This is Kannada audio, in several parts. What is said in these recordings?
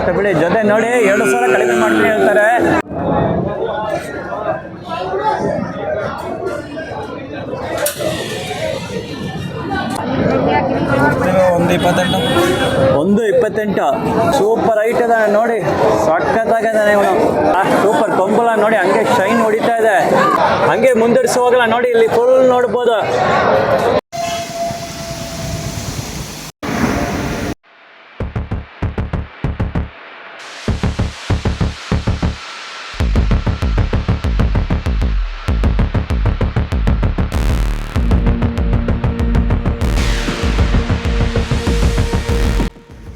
ಆಯ್ತು ಬಿಡಿ. ಜೊತೆ ನೋಡಿ 2,000 ಕಡಿಮೆ ಮಾಡ್ತೀನಿ ಹೇಳ್ತಾರೆ. ಒಂದು 28 ಸೂಪರ್ ಹೈಟ್ ಅದ ನೋಡಿ, ಸಕ್ಕತ್ತಾಗದಾನೆ ಇವನು. ಸೂಪರ್ ಕೊಂಬಲ ನೋಡಿ, ಹಂಗೆ ಶೈನ್ ಹೊಡಿತಾ ಇದೆ. ಹಂಗೆ ಮುಂದುವರಿಸಿ ಹೋಗಲ್ಲ ನೋಡಿ, ಇಲ್ಲಿ ಫುಲ್ ನೋಡ್ಬೋದು.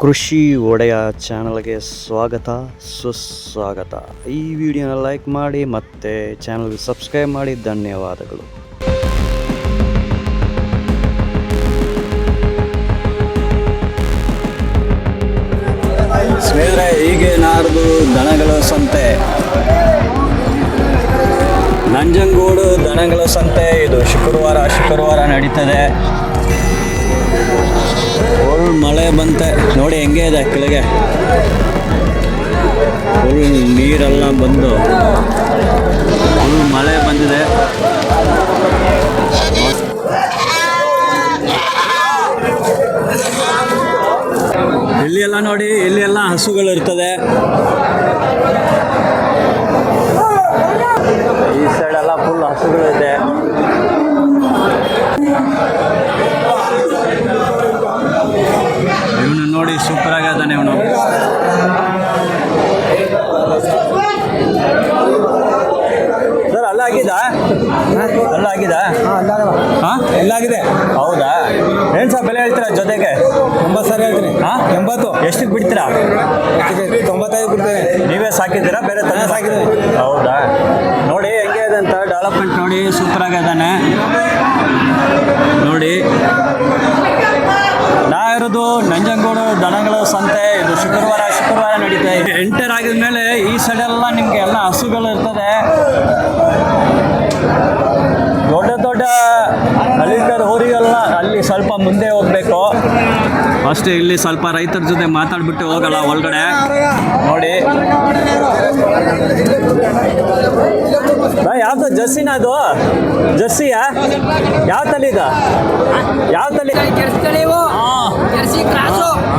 ಕೃಷಿ ಒಡೆಯ ಚಾನಲ್ಗೆ ಸ್ವಾಗತ ಸುಸ್ವಾಗತ. ಈ ವಿಡಿಯೋನ ಲೈಕ್ ಮಾಡಿ ಮತ್ತು ಚಾನಲ್ಗೆ ಸಬ್ಸ್ಕ್ರೈಬ್ ಮಾಡಿ. ಧನ್ಯವಾದಗಳು. ಸ್ನೇಹಿತರೆ, ಹೀಗೆ ನಾಡ್ದು ದನಗಳ ಸಂತೆ, ನಂಜನಗೂಡು ದನಗಳ ಸಂತೆ. ಇದು ಶುಕ್ರವಾರ ನಡೀತದೆ. ಫುಲ್ ಮಳೆ ಬಂತೆ ನೋಡಿ, ಹೆಂಗೆ ಇದೆ ಕೆಳಗೆ ಫುಲ್ ನೀರೆಲ್ಲ ಬಂದು ಫುಲ್ ಮಳೆ ಬಂದಿದೆ. ಇಲ್ಲಿ ಎಲ್ಲ ನೋಡಿ, ಇಲ್ಲಿ ಎಲ್ಲ ಹಸುಗಳು ಇರ್ತದೆ. ಈ ಸೈಡ್ ಎಲ್ಲ ಫುಲ್ ಹಸುಗಳಿದೆ. ಇವನು ನೋಡಿ ಸೂಪರ್ ಆಗಿದ್ದಾನೆ ಇವನು. ಸರ್ ಅಲ್ಲಾಗಿದಾ? ಹಾಂ ಎಲ್ಲಾಗಿದೆ. ಹೌದಾ? ಏನು ಸರ್ ಬೆಲೆ ಹೇಳ್ತೀರಾ ಜೊತೆಗೆ? 90,000 ಹೇಳ್ತೀನಿ. ಹಾಂ 80. ಎಷ್ಟಕ್ಕೆ ಬಿಡ್ತೀರಾ? 95 ಬಿಡ್ತೇನೆ. ನೀವೇ ಸಾಕಿದ್ದೀರಾ ಬೇರೆ ತಂದೆ ಸಾಕಿದ್ದೀವಿ? ಹೌದಾ? ನೋಡಿ ಹೆಂಗೆ ಇದೆ ಅಂತ ಡೆವಲಪ್ಮೆಂಟ್ ನೋಡಿ, ಸೂಪರ್ ಆಗಿದ್ದಾನೆ ನೋಡಿ. ಇರೋದು ನಂಜನಗೂಡು ದನಗಳ ಸಂತೆ. ಇದು ಶುಕ್ರವಾರ ನಡೀತಾ ಇದೆ. ಎಂಟರ್ ಆಗಿದ ಮೇಲೆ ಈ ಸೈಡೆಲ್ಲ ನಿಮಗೆ ಎಲ್ಲ ಹಸುಗಳು ಇರ್ತದೆ. ದೊಡ್ಡ ಹಳ್ಳಿಕರ್ ಹೋರಿಗೆಲ್ಲ ಅಲ್ಲಿ ಸ್ವಲ್ಪ ಮುಂದೆ ಹೋಗ್ಬೇಕು ಅಷ್ಟೇ. ಇಲ್ಲಿ ಸ್ವಲ್ಪ ರೈತರ ಜೊತೆ ಮಾತಾಡ್ಬಿಟ್ಟು ಹೋಗಲ್ಲ ಒಳಗಡೆ ನೋಡಿ. ಯಾವ್ದು ಜರ್ಸಿನ? ಅದು ಜರ್ಸಿಯಾ? ಯಾವ ತಳಿದ?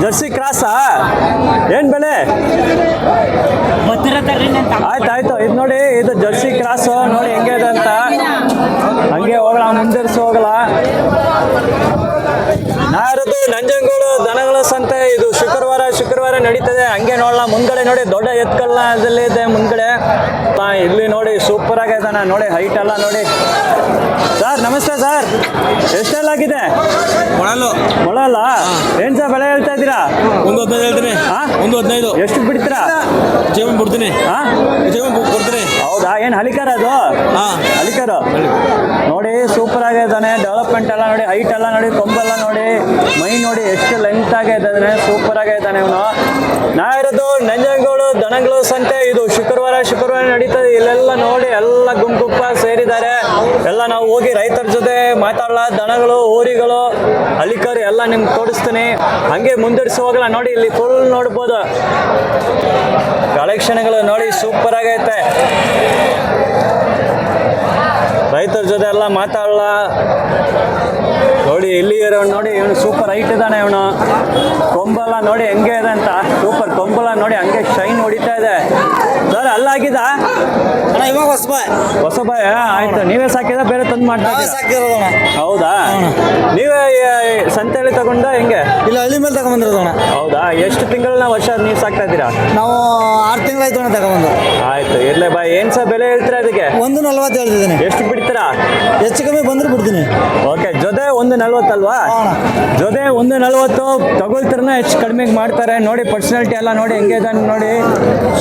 ಜರ್ಸಿ ಕ್ರಾಸಾ? ಏನ್ ಬೆಲೆ? ಆಯ್ತಾಯ್ತು. ಇದು ನೋಡಿ, ಇದು ಜರ್ಸಿ ಕ್ರಾಸು ನೋಡಿ ಹೆಂಗೆ ಇದೆ ಅಂತ. ಹಂಗೆ ಹೋಗಲ್ಲ, ಮುಂದುವರಿಸಿ ಹೋಗಲ್ಲ. ನಾರದು ನಂಜನಗೂಡು ದನಗಳ ಸಂತೆ. ಇದು ಶುಕ್ರವಾರ ನಡೀತದೆ. ಹಂಗೆ ನೋಡಲ್ಲ, ಮುಂದ್ಗಡೆ ನೋಡಿ ದೊಡ್ಡ ಎತ್ಕಲ್ಲ ಅದರಲ್ಲಿ ಇದೆ ಮುಂದ್ಗಡೆ. ಇಲ್ಲಿ ನೋಡಿ ಸೂಪರ್ ಆಗಿದ್ದಾನೆ ನೋಡಿ, ಹೈಟ್ ಎಲ್ಲ ನೋಡಿ. ಸರ್ ನಮಸ್ತೆ ಸರ್, ಎಷ್ಟೆಲ್ಲ ಆಗಿದೆ? ಮೊಳಲ್ಲ ಏನ್ ಸರ್ ಬೆಲೆ ಹೇಳ್ತಾ ಇದ್ದೀರಾ? 115 ಹೇಳ್ತೀನಿ. 115. ಎಷ್ಟು ಬಿಡ್ತೀರಾ? ಜೀವನ್ ಬಿಡ್ತೀನಿ. ಕೊಡ್ತೀನಿ. ಹೌದಾ? ಏನು ಹಲಿಕರ ಅದು? ಹಲಿಕರು ನೋಡಿ, ಸೂಪರ್ ಆಗಿದ್ದಾನೆ. ಡೆವಲಪ್ಮೆಂಟ್ ಎಲ್ಲ ನೋಡಿ, ಹೈಟ್ ಎಲ್ಲ ನೋಡಿ, ಕೊಂಬೆಲ್ಲ ನೋಡಿ, ಮೈ ನೋಡಿ ಎಷ್ಟು ಲೆಂತ್ ಆಗಿದ್ದಾನೆ. ಸೂಪರ್ ಆಗಿದ್ದಾನೆ ಇವನು. ನಾ ಇರೋದು ನಂಜನಗೂಡು ದನಗಳ ಸಂತೆ. ಇದು ಶುಕ್ರವಾರ ನಡೀತದೆ. ಇಲ್ಲೆಲ್ಲ ನೋಡಿ ಎಲ್ಲ ಗುಂಪುಪ್ಪ ಸೇರಿದ್ದಾರೆ. ಎಲ್ಲ ನಾವು ಹೋಗಿ ರೈತರ ಜೊತೆ ಮಾತಾಡಲ್ಲ. ದನಗಳು, ಊರಿಗಳು, ಹಲಿಕರು ಎಲ್ಲ ನಿಮ್ಗೆ ತೋರಿಸ್ತೀನಿ. ಹಂಗೆ ಮುಂದುವರಿಸಿ ಹೋಗಲ್ಲ ನೋಡಿ, ಇಲ್ಲಿ ಫುಲ್ ನೋಡ್ಬೋದು. ಕಲೆಕ್ಷನ್ಗಳು ನೋಡಿ ಸೂಪರ್ ಆಗೈತೆ. ರೈತರ ಜೊತೆ ಎಲ್ಲ ಮಾತಾಡಲ್ಲ ನೋಡಿ. ಇಲ್ಲಿ ಇರೋ ನೋಡಿ, ಇವನು ಸೂಪರ್ ಹೈಟ್ ಇದ್ದಾನೆ. ಇವನು ಕೊಂಬಲ್ಲ ನೋಡಿ ಹೆಂಗೆ ಇದೆ ಅಂತ. ಸೂಪರ್ ಕೊಂಬಲ್ಲ ನೋಡಿ, ಹಂಗೆ ಶೈನ್ ಹೊಡಿತಾ ಇದೆ. ಸರ್ ಅಲ್ಲಾಗಿದ? ಇವಾಗ ಹೊಸಬಾಯ? ಆಯ್ತು. ನೀವೇ ಸಾಕಿದ ಬೇರೆ ತಂದು ಮಾಡ್ತೀರಾ? ಹೌದಾ? ನೀವೇ ಸಂತೆಯಲ್ಲಿ ತಗೊಂಡ ಹೆಂಗೆ? ಇಲ್ಲ, ಹಳ್ಳಿ ಮೇಲೆ ತಗೊಂಡ್ಬಂದಿರೋದಣ್ಣ. ಹೌದಾ? ಎಷ್ಟು ತಿಂಗಳನ್ನ ವರ್ಷ ನೀವು ಸಾಕ್ತಾ ಇದ್ದೀರಾ? ನಾವು 6 ತಿಂಗಳಾಯ್ತು ಅಣ್ಣ ತಗೊಂಡು. ಆಯ್ತು, ಇರ್ಲೇ ಬಾಯ್. ಏನ್ ಸರ್ ಬೆಲೆ ಹೇಳ್ತೀರಾ ಅದಕ್ಕೆ? 140 ಹೇಳ್ತಿದ್ದೀನಿ. ಎಷ್ಟು ಬಿಡ್ತೀರಾ? ಹೆಚ್ಚು ಕಮ್ಮಿ ಬಂದ್ರೆ ಬಿಡ್ತೀನಿ. ಓಕೆ. ಜೊತೆ 140 ಅಲ್ವಾ? ಜೊತೆ 140 ತಗೊಳ್ತಾರನ ಹೆಚ್ಚು ಕಡಿಮೆಗೆ ಮಾಡ್ತಾರೆ ನೋಡಿ. ಪರ್ಸನಾಲಿಟಿ ಎಲ್ಲ ನೋಡಿ ಹೆಂಗೆ ಇದ್ದಾನೆ ನೋಡಿ,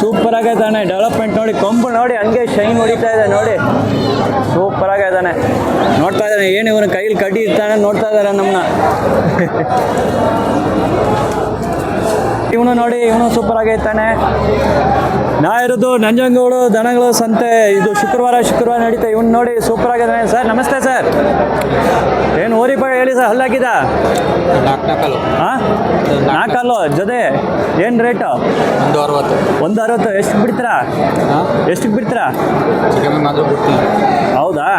ಸೂಪರ್ ಆಗಿದ್ದಾನೆ. ಡೆವಲಪ್ಮೆಂಟ್ ನೋಡಿ, ಕೊಂಬು ನೋಡಿ ಹಂಗೆ ಶೈನ್ ಹೊಡಿತಾ ಇದೆ ನೋಡಿ, ಸೂಪರ್ ಆಗಿದ್ದಾನೆ. ನೋಡ್ತಾ ಇದ್ದಾನೆ, ಏನು ಇವನು ಕೈಲಿ ಕಡ್ಡಿ ಇರ್ತಾನೆ ನೋಡ್ತಾ ಇದ್ದಾರೆ ನಮ್ಮನ್ನ. ಇವನು ನೋಡಿ, ಇವನು ಸೂಪರ್ ಆಗೈತಾನೆ. ನಾ ಇರೋದು ನಂಜನಗೂಡು ದನಗಳು ಸಂತೆ. ಇದು ಶುಕ್ರವಾರ ನಡೀತಾ. ಇವನು ನೋಡಿ ಸೂಪರ್ ಆಗಿದ್ದಾನೆ. ಸರ್ ನಮಸ್ತೆ ಸರ್. ಏನು ಓರಿ ಪಾ ಹೇಳಿ ಸರ್, ಹಲ್ಲಾಕಿದ ಹಾಂ 4 ಹಲ್ಲು ಜೊತೆ ಏನು ರೇಟು? 160. ಎಷ್ಟು ಬಿಡ್ತೀರಾ? ಎಷ್ಟಕ್ಕೆ ಬಿಡ್ತೀರಾ? ಹೌದಾ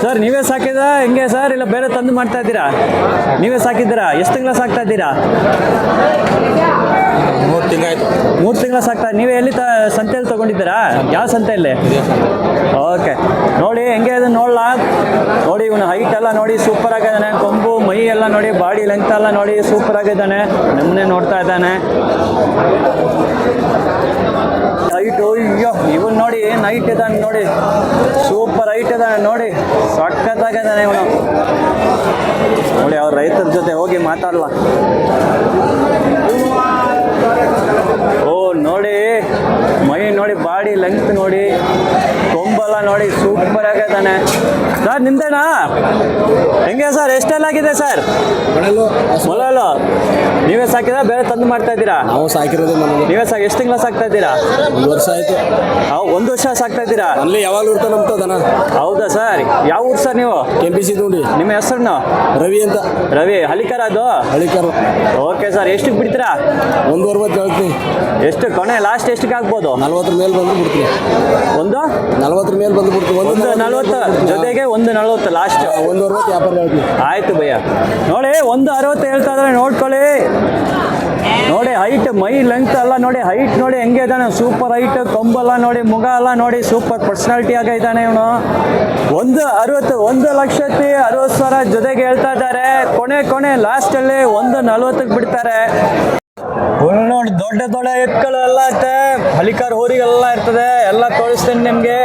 ಸರ್, ನೀವೇ ಸಾಕಿದ್ರಾ ಹೆಂಗೆ ಸರ್, ಇಲ್ಲ ಬೇರೆ ತಂದು ಮಾಡ್ತಾ ಇದ್ದೀರಾ? ನೀವೇ ಸಾಕಿದ್ದೀರಾ? ಎಷ್ಟು ತಿಂಗಳ ಸಾಕ್ತಾ ಇದ್ದೀರಾ? 3 ತಿಂಗಳಾಯ್ತು. 3 ತಿಂಗಳ ಸಾಕ್ತಾ. ನೀವೇ ಎಲ್ಲಿ ಸಂತೆಯಲ್ಲಿ ತೊಗೊಂಡಿದ್ದೀರಾ? ಯಾವ ಸಂತೆಯಲ್ಲಿ? ಓಕೆ ನೋಡಿ ಹೆಂಗೆ ಅದನ್ನು ನೋಡಲಾ. ನೋಡಿ ಇವನು ಹೈಟ್ ಎಲ್ಲ ನೋಡಿ ಸೂಪರ್ ಆಗಿದ್ದಾನೆ. ಕೊಂಬು ಮೈ ಎಲ್ಲ ನೋಡಿ, ಬಾಡಿ ಲೆಂತ್ ಎಲ್ಲ ನೋಡಿ ಸೂಪರ್ ಆಗಿದ್ದಾನೆ. ನಮ್ಮನ್ನೇ ನೋಡ್ತಾ ಇದ್ದಾನೆ. ಹೈಟು ಅಯ್ಯೋ, ಇವನು ನೋಡಿ ಏನು ಹೈಟ್ ಇದ್ದಾನೆ ನೋಡಿ, ಸೂಪರ್ ಹೈಟ್ ಇದ್ದಾನೆ ನೋಡಿ, ಸಖತ್ತಾಗಿದ್ದಾನೆ ಇವನು ನೋಡಿ. ಅವ್ರ ರೈತರ ಜೊತೆ ಹೋಗಿ ಮಾತಾಡಲ್ಲ. ಓ ನೋಡಿ ಮೈ ನೋಡಿ, ಬಾಡಿ ಲೆಂತ್ ನೋಡಿ, ಕೊಂಬೆಲ್ಲ ನೋಡಿ ಸೂಪರ್ ಆಗಿದ್ದಾನೆ. ಸರ್ ನಿಮ್ದೇನಾ? ಹೆಂಗೆ ಸರ್, ಎಷ್ಟೆಲ್ಲಾಗಿದೆ ಸರ್? ಮೊಲಲು ನೀವೇ ಸಾಕಿದ ಬೇರೆ ತಂದು ಮಾಡ್ತಾ ಇದ್ದೀರಾ? ನಾವು ಸಾಕಿರೋದು ನೀವೇ ಎಷ್ಟು ತಿಂಗಳ ಸಾಕ್ತಾ ಇದ್ದೀರಾ? 1 ವರ್ಷ ಆಯ್ತು. 1 ವರ್ಷ ಸಾಕ್ತಾ ಇದ್ದೀರಾ? ಅಲ್ಲಿ ಯಾವಾಗಲೂ ಇರ್ತಾನೆ ನಮ್ದು ದನ. ಹೌದಾ ಸರ್, ಯಾವ ಊರು ಸರ್ ನೀವು? ಕೆಂಪಿಸಿ ನೋಡಿ. ನಿಮ್ಮ ಹೆಸರನ್ನು? ರವಿ ಅಂತ. ರವಿ ಹಲಿಕರ ಅದು? ಹಳಿಕರು. ಓಕೆ ಸರ್, ಎಷ್ಟಕ್ಕೆ ಬಿಡ್ತೀರಾ? 160 ಹೇಳ್ತೀನಿ. ಎಷ್ಟು ಕೊನೆ ಲಾಸ್ಟ್ ಎಷ್ಟಕ್ಕೆ ಆಗ್ಬೋದು? 40 ಮೇಲೆ ಬಂದು ಬಿಡ್ತೀನಿ. 40 ಮೇಲೆ ಬಂದು ಬಿಡ್ತೀನಿ. 40 ಜೊತೆಗೆ 40 ಲಾಸ್ಟ್. 160 ವ್ಯಾಪಾರ ಹೇಳ್ತೀನಿ. ಆಯ್ತು ಭಯ್ಯ. ನೋಡಿ 160 ಹೇಳ್ತಾ ಇದ್ರೆ ನೋಡ್ಕೊಳ್ಳಿ. ನೋಡಿ ಹೈಟ್, ಮೈ ಲೆಂತ್ ಎಲ್ಲ ನೋಡಿ, ಹೈಟ್ ನೋಡಿ ಹೆಂಗೆ ಇದ್ದಾನೆ, ಸೂಪರ್ ಹೈಟ್. ಕೊಂಬೆಲ್ಲ ನೋಡಿ, ಮುಗ ಎಲ್ಲ ನೋಡಿ, ಸೂಪರ್ ಪರ್ಸನಾಲಿಟಿ ಆಗಿದ್ದಾನೆ ಇವನು. 1,60,000 ಜೊತೆಗೆ ಹೇಳ್ತಾ ಇದ್ದಾರೆ. ಕೊನೆ ಲಾಸ್ಟಲ್ಲಿ 140ಕ್ಕೆ ಬಿಡ್ತಾರೆ. ನೋಡಿ ದೊಡ್ಡ ಎತ್ತುಗಳು ಎಲ್ಲ ಐತೆ, ಹಲಿಕಾರ್ ಊರಿಗೆಲ್ಲ ಇರ್ತದೆ, ಎಲ್ಲ ತೋರಿಸ್ತೀನಿ ನಿಮಗೆ.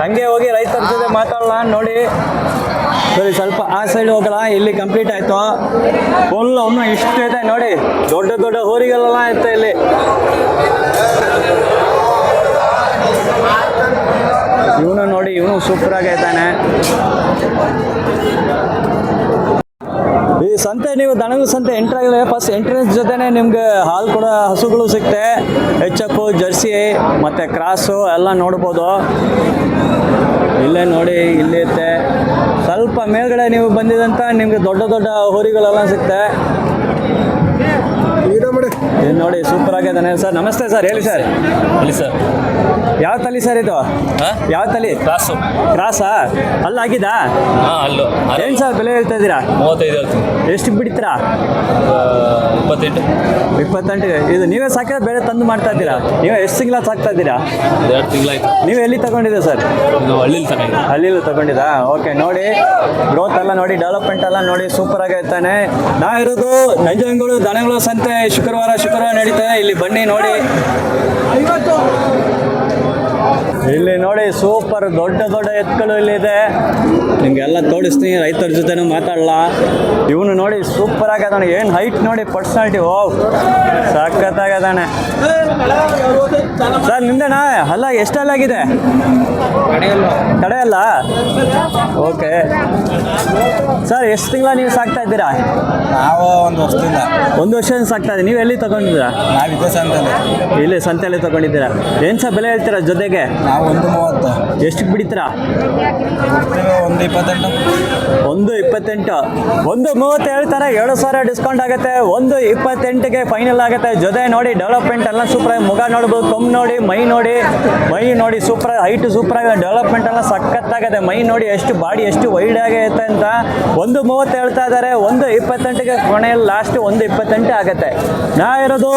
ಹಂಗೆ ಹೋಗಿ ರೈತರ ಜೊತೆ ಮಾತಾಡೋಣ ನೋಡಿ. ಸರಿ ಸ್ವಲ್ಪ ಆ ಸೈಡ್ ಹೋಗಲ್ಲ, ಇಲ್ಲಿ ಕಂಪ್ಲೀಟ್ ಆಯಿತು. ಫುಲ್ ಒಮ್ಮೆ ಇಷ್ಟು ಇದೆ ನೋಡಿ, ದೊಡ್ಡ ಊರಿಗೆಲ್ಲ ಐತೆ ಇಲ್ಲಿ. ಇವನು ನೋಡಿ, ಇವನು ಸೂಪರ್ ಆಗೈತಾನೆ. ಈ ಸಂತೆ ನೀವು ದನಗಳ ಸಂತೆ ಎಂಟ್ರ್ ಆಗಿದ್ರೆ ಫಸ್ಟ್ ಎಂಟ್ರೆನ್ಸ್ ಜೊತೆನೆ ನಿಮ್ಗೆ ಹಾಲು ಕೂಡ ಹಸುಗಳು ಸಿಗುತ್ತೆ. HF, ಜರ್ಸಿ ಮತ್ತು ಕ್ರಾಸು ಎಲ್ಲ ನೋಡ್ಬೋದು. ಇಲ್ಲೇ ನೋಡಿ, ಇಲ್ಲಿ ಇರುತ್ತೆ. ಸ್ವಲ್ಪ ಮೇಲ್ಗಡೆ ನೀವು ಬಂದಿದಂತ ನಿಮ್ಗೆ ದೊಡ್ಡ ಹೋರಿಗಳೆಲ್ಲ ಸಿಗುತ್ತೆ. ಇದು ನೋಡಿ ಸೂಪರ್ ಆಗಿದ್ದಾನೆ. ಸರ್ ನಮಸ್ತೆ ಸರ್, ಹೇಳಿ ಸರ್. ಹೇಳಿ ಸರ್. ಯಾವ ತಳಿ ಸರ್ ಇದು? ಯಾವ ತಳಿ? ಕ್ರಾಸಾ? ಅಲ್ಲಾಗಿದಾ? ಅಲ್ಲೋ. ಏನು ಸರ್ ಬೆಲೆ ಹೇಳ್ತಾ ಇದ್ದೀರಾ? 35 ಹೇಳ್ತೀನಿ. ಎಷ್ಟು ಬಿಡ್ತೀರಾ? 28. ಇದು ನೀವೇ ಸಾಕಿದ್ರೆ ಬೇರೆ ತಂದು ಮಾಡ್ತಾ ಇದ್ದೀರಾ? ನೀವೇ ಎಷ್ಟು ತಿಂಗಳ ಸಾಕ್ತಾ ಇದ್ದೀರಾ? 2 ತಿಂಗಳಾಯ್ತು. ನೀವು ಎಲ್ಲಿ ತಗೊಂಡಿದ್ದೀರಾ ಸರ್? ಇದು ಹಳ್ಳಿಲಿ ತಗೊಂಡಿದ್ದಾ? ಓಕೆ ನೋಡಿ, ಗ್ರೋತ್ ಎಲ್ಲ ನೋಡಿ, ಡೆವಲಪ್ಮೆಂಟ್ ಎಲ್ಲ ನೋಡಿ ಸೂಪರ್ ಆಗಿರ್ತಾನೆ. ನಾ ಇರೋದು ನಂಜನಗೂಡು ದನಗಳು ಸಂತೆ. ಶುಕ್ರವಾರ ನಡೀತದೆ. ಇಲ್ಲಿ ಬನ್ನಿ ನೋಡಿ. ಇಲ್ಲಿ ನೋಡಿ ಸೂಪರ್ ದೊಡ್ಡ ಎತ್ತುಗಳು ಇಲ್ಲಿದೆ. ನಿಮಗೆಲ್ಲ ತೋರಿಸ್ತೀನಿ, ರೈತರ ಜೊತೆನೂ ಮಾತಾಡಲ್ಲ. ಇವನು ನೋಡಿ ಸೂಪರ್ ಆಗಿದ್ದಾನೆ. ಏನು ಹೈಟ್ ನೋಡಿ, ಪರ್ಸನಾಲಿಟಿ ಓ ಸಖತ್ತಾಗಿದ್ದಾನೆ. ಸರ್ ನಿಮ್ದೇನಾ ಅಲ್ಲ? ಎಷ್ಟಲ್ಲಾಗಿದೆ? ಕಡೆಯಲ್ಲ. ಓಕೆ ಸರ್, ಎಷ್ಟು ತಿಂಗಳ ನೀವು ಸಾಕ್ತಾ ಇದ್ದೀರಾ? ನಾವು 1 ವರ್ಷದಿಂದ. 1 ವರ್ಷದಿಂದ ಸಾಕ್ತಾ ಇದ್ದೀವಿ. ನೀವು ಎಲ್ಲಿ ತಗೊಂಡಿದ್ದೀರಾ? ನಾವು ಇದ್ದ ಸಂತೆಯಲ್ಲಿ. ಇಲ್ಲಿ ಸಂತೆಯಲ್ಲಿ ತಗೊಂಡಿದ್ದೀರಾ? ಏನು ಸರ್ ಬೆಲೆ ಹೇಳ್ತೀರಾ ಜೊತೆಗೆ? ನಾವು 130. ಎಷ್ಟಕ್ಕೆ ಬಿಡ್ತೀರಾ? 128. 128. 130 ಹೇಳ್ತಾರೆ. 2,000 ಡಿಸ್ಕೌಂಟ್ ಆಗುತ್ತೆ. 128ಗೆ ಫೈನಲ್ ಆಗುತ್ತೆ. ಜೊತೆ ನೋಡಿ, ಡೆವಲಪ್ಮೆಂಟ್ ಎಲ್ಲ ಸೂಪರ್ ಆಗಿ, ಮುಗ ನೋಡ್ಬೋದು, ಕೊಂಬು ನೋಡಿ, ಮೈ ನೋಡಿ ಸೂಪರ್ ಆಗಿ, ಹೈಟ್ ಸೂಪರ್ ಆಗಿ, ಡೆವಲಪ್ಮೆಂಟ್ ಎಲ್ಲ ಸಖತ್ತಾಗಿದೆ. ಮೈ ನೋಡಿ ಎಷ್ಟು ಬಾಡಿ ಎಷ್ಟು ವೈಡ್ ಆಗೈತೆ ಅಂತ. 130 ಹೇಳ್ತಾ ಇದ್ದಾರೆ. 128ಗೆ ಕೊನೆಯಲ್ಲಿ ಲಾಸ್ಟ್ 128 ಆಗುತ್ತೆ. ನಾ ಇರೋದು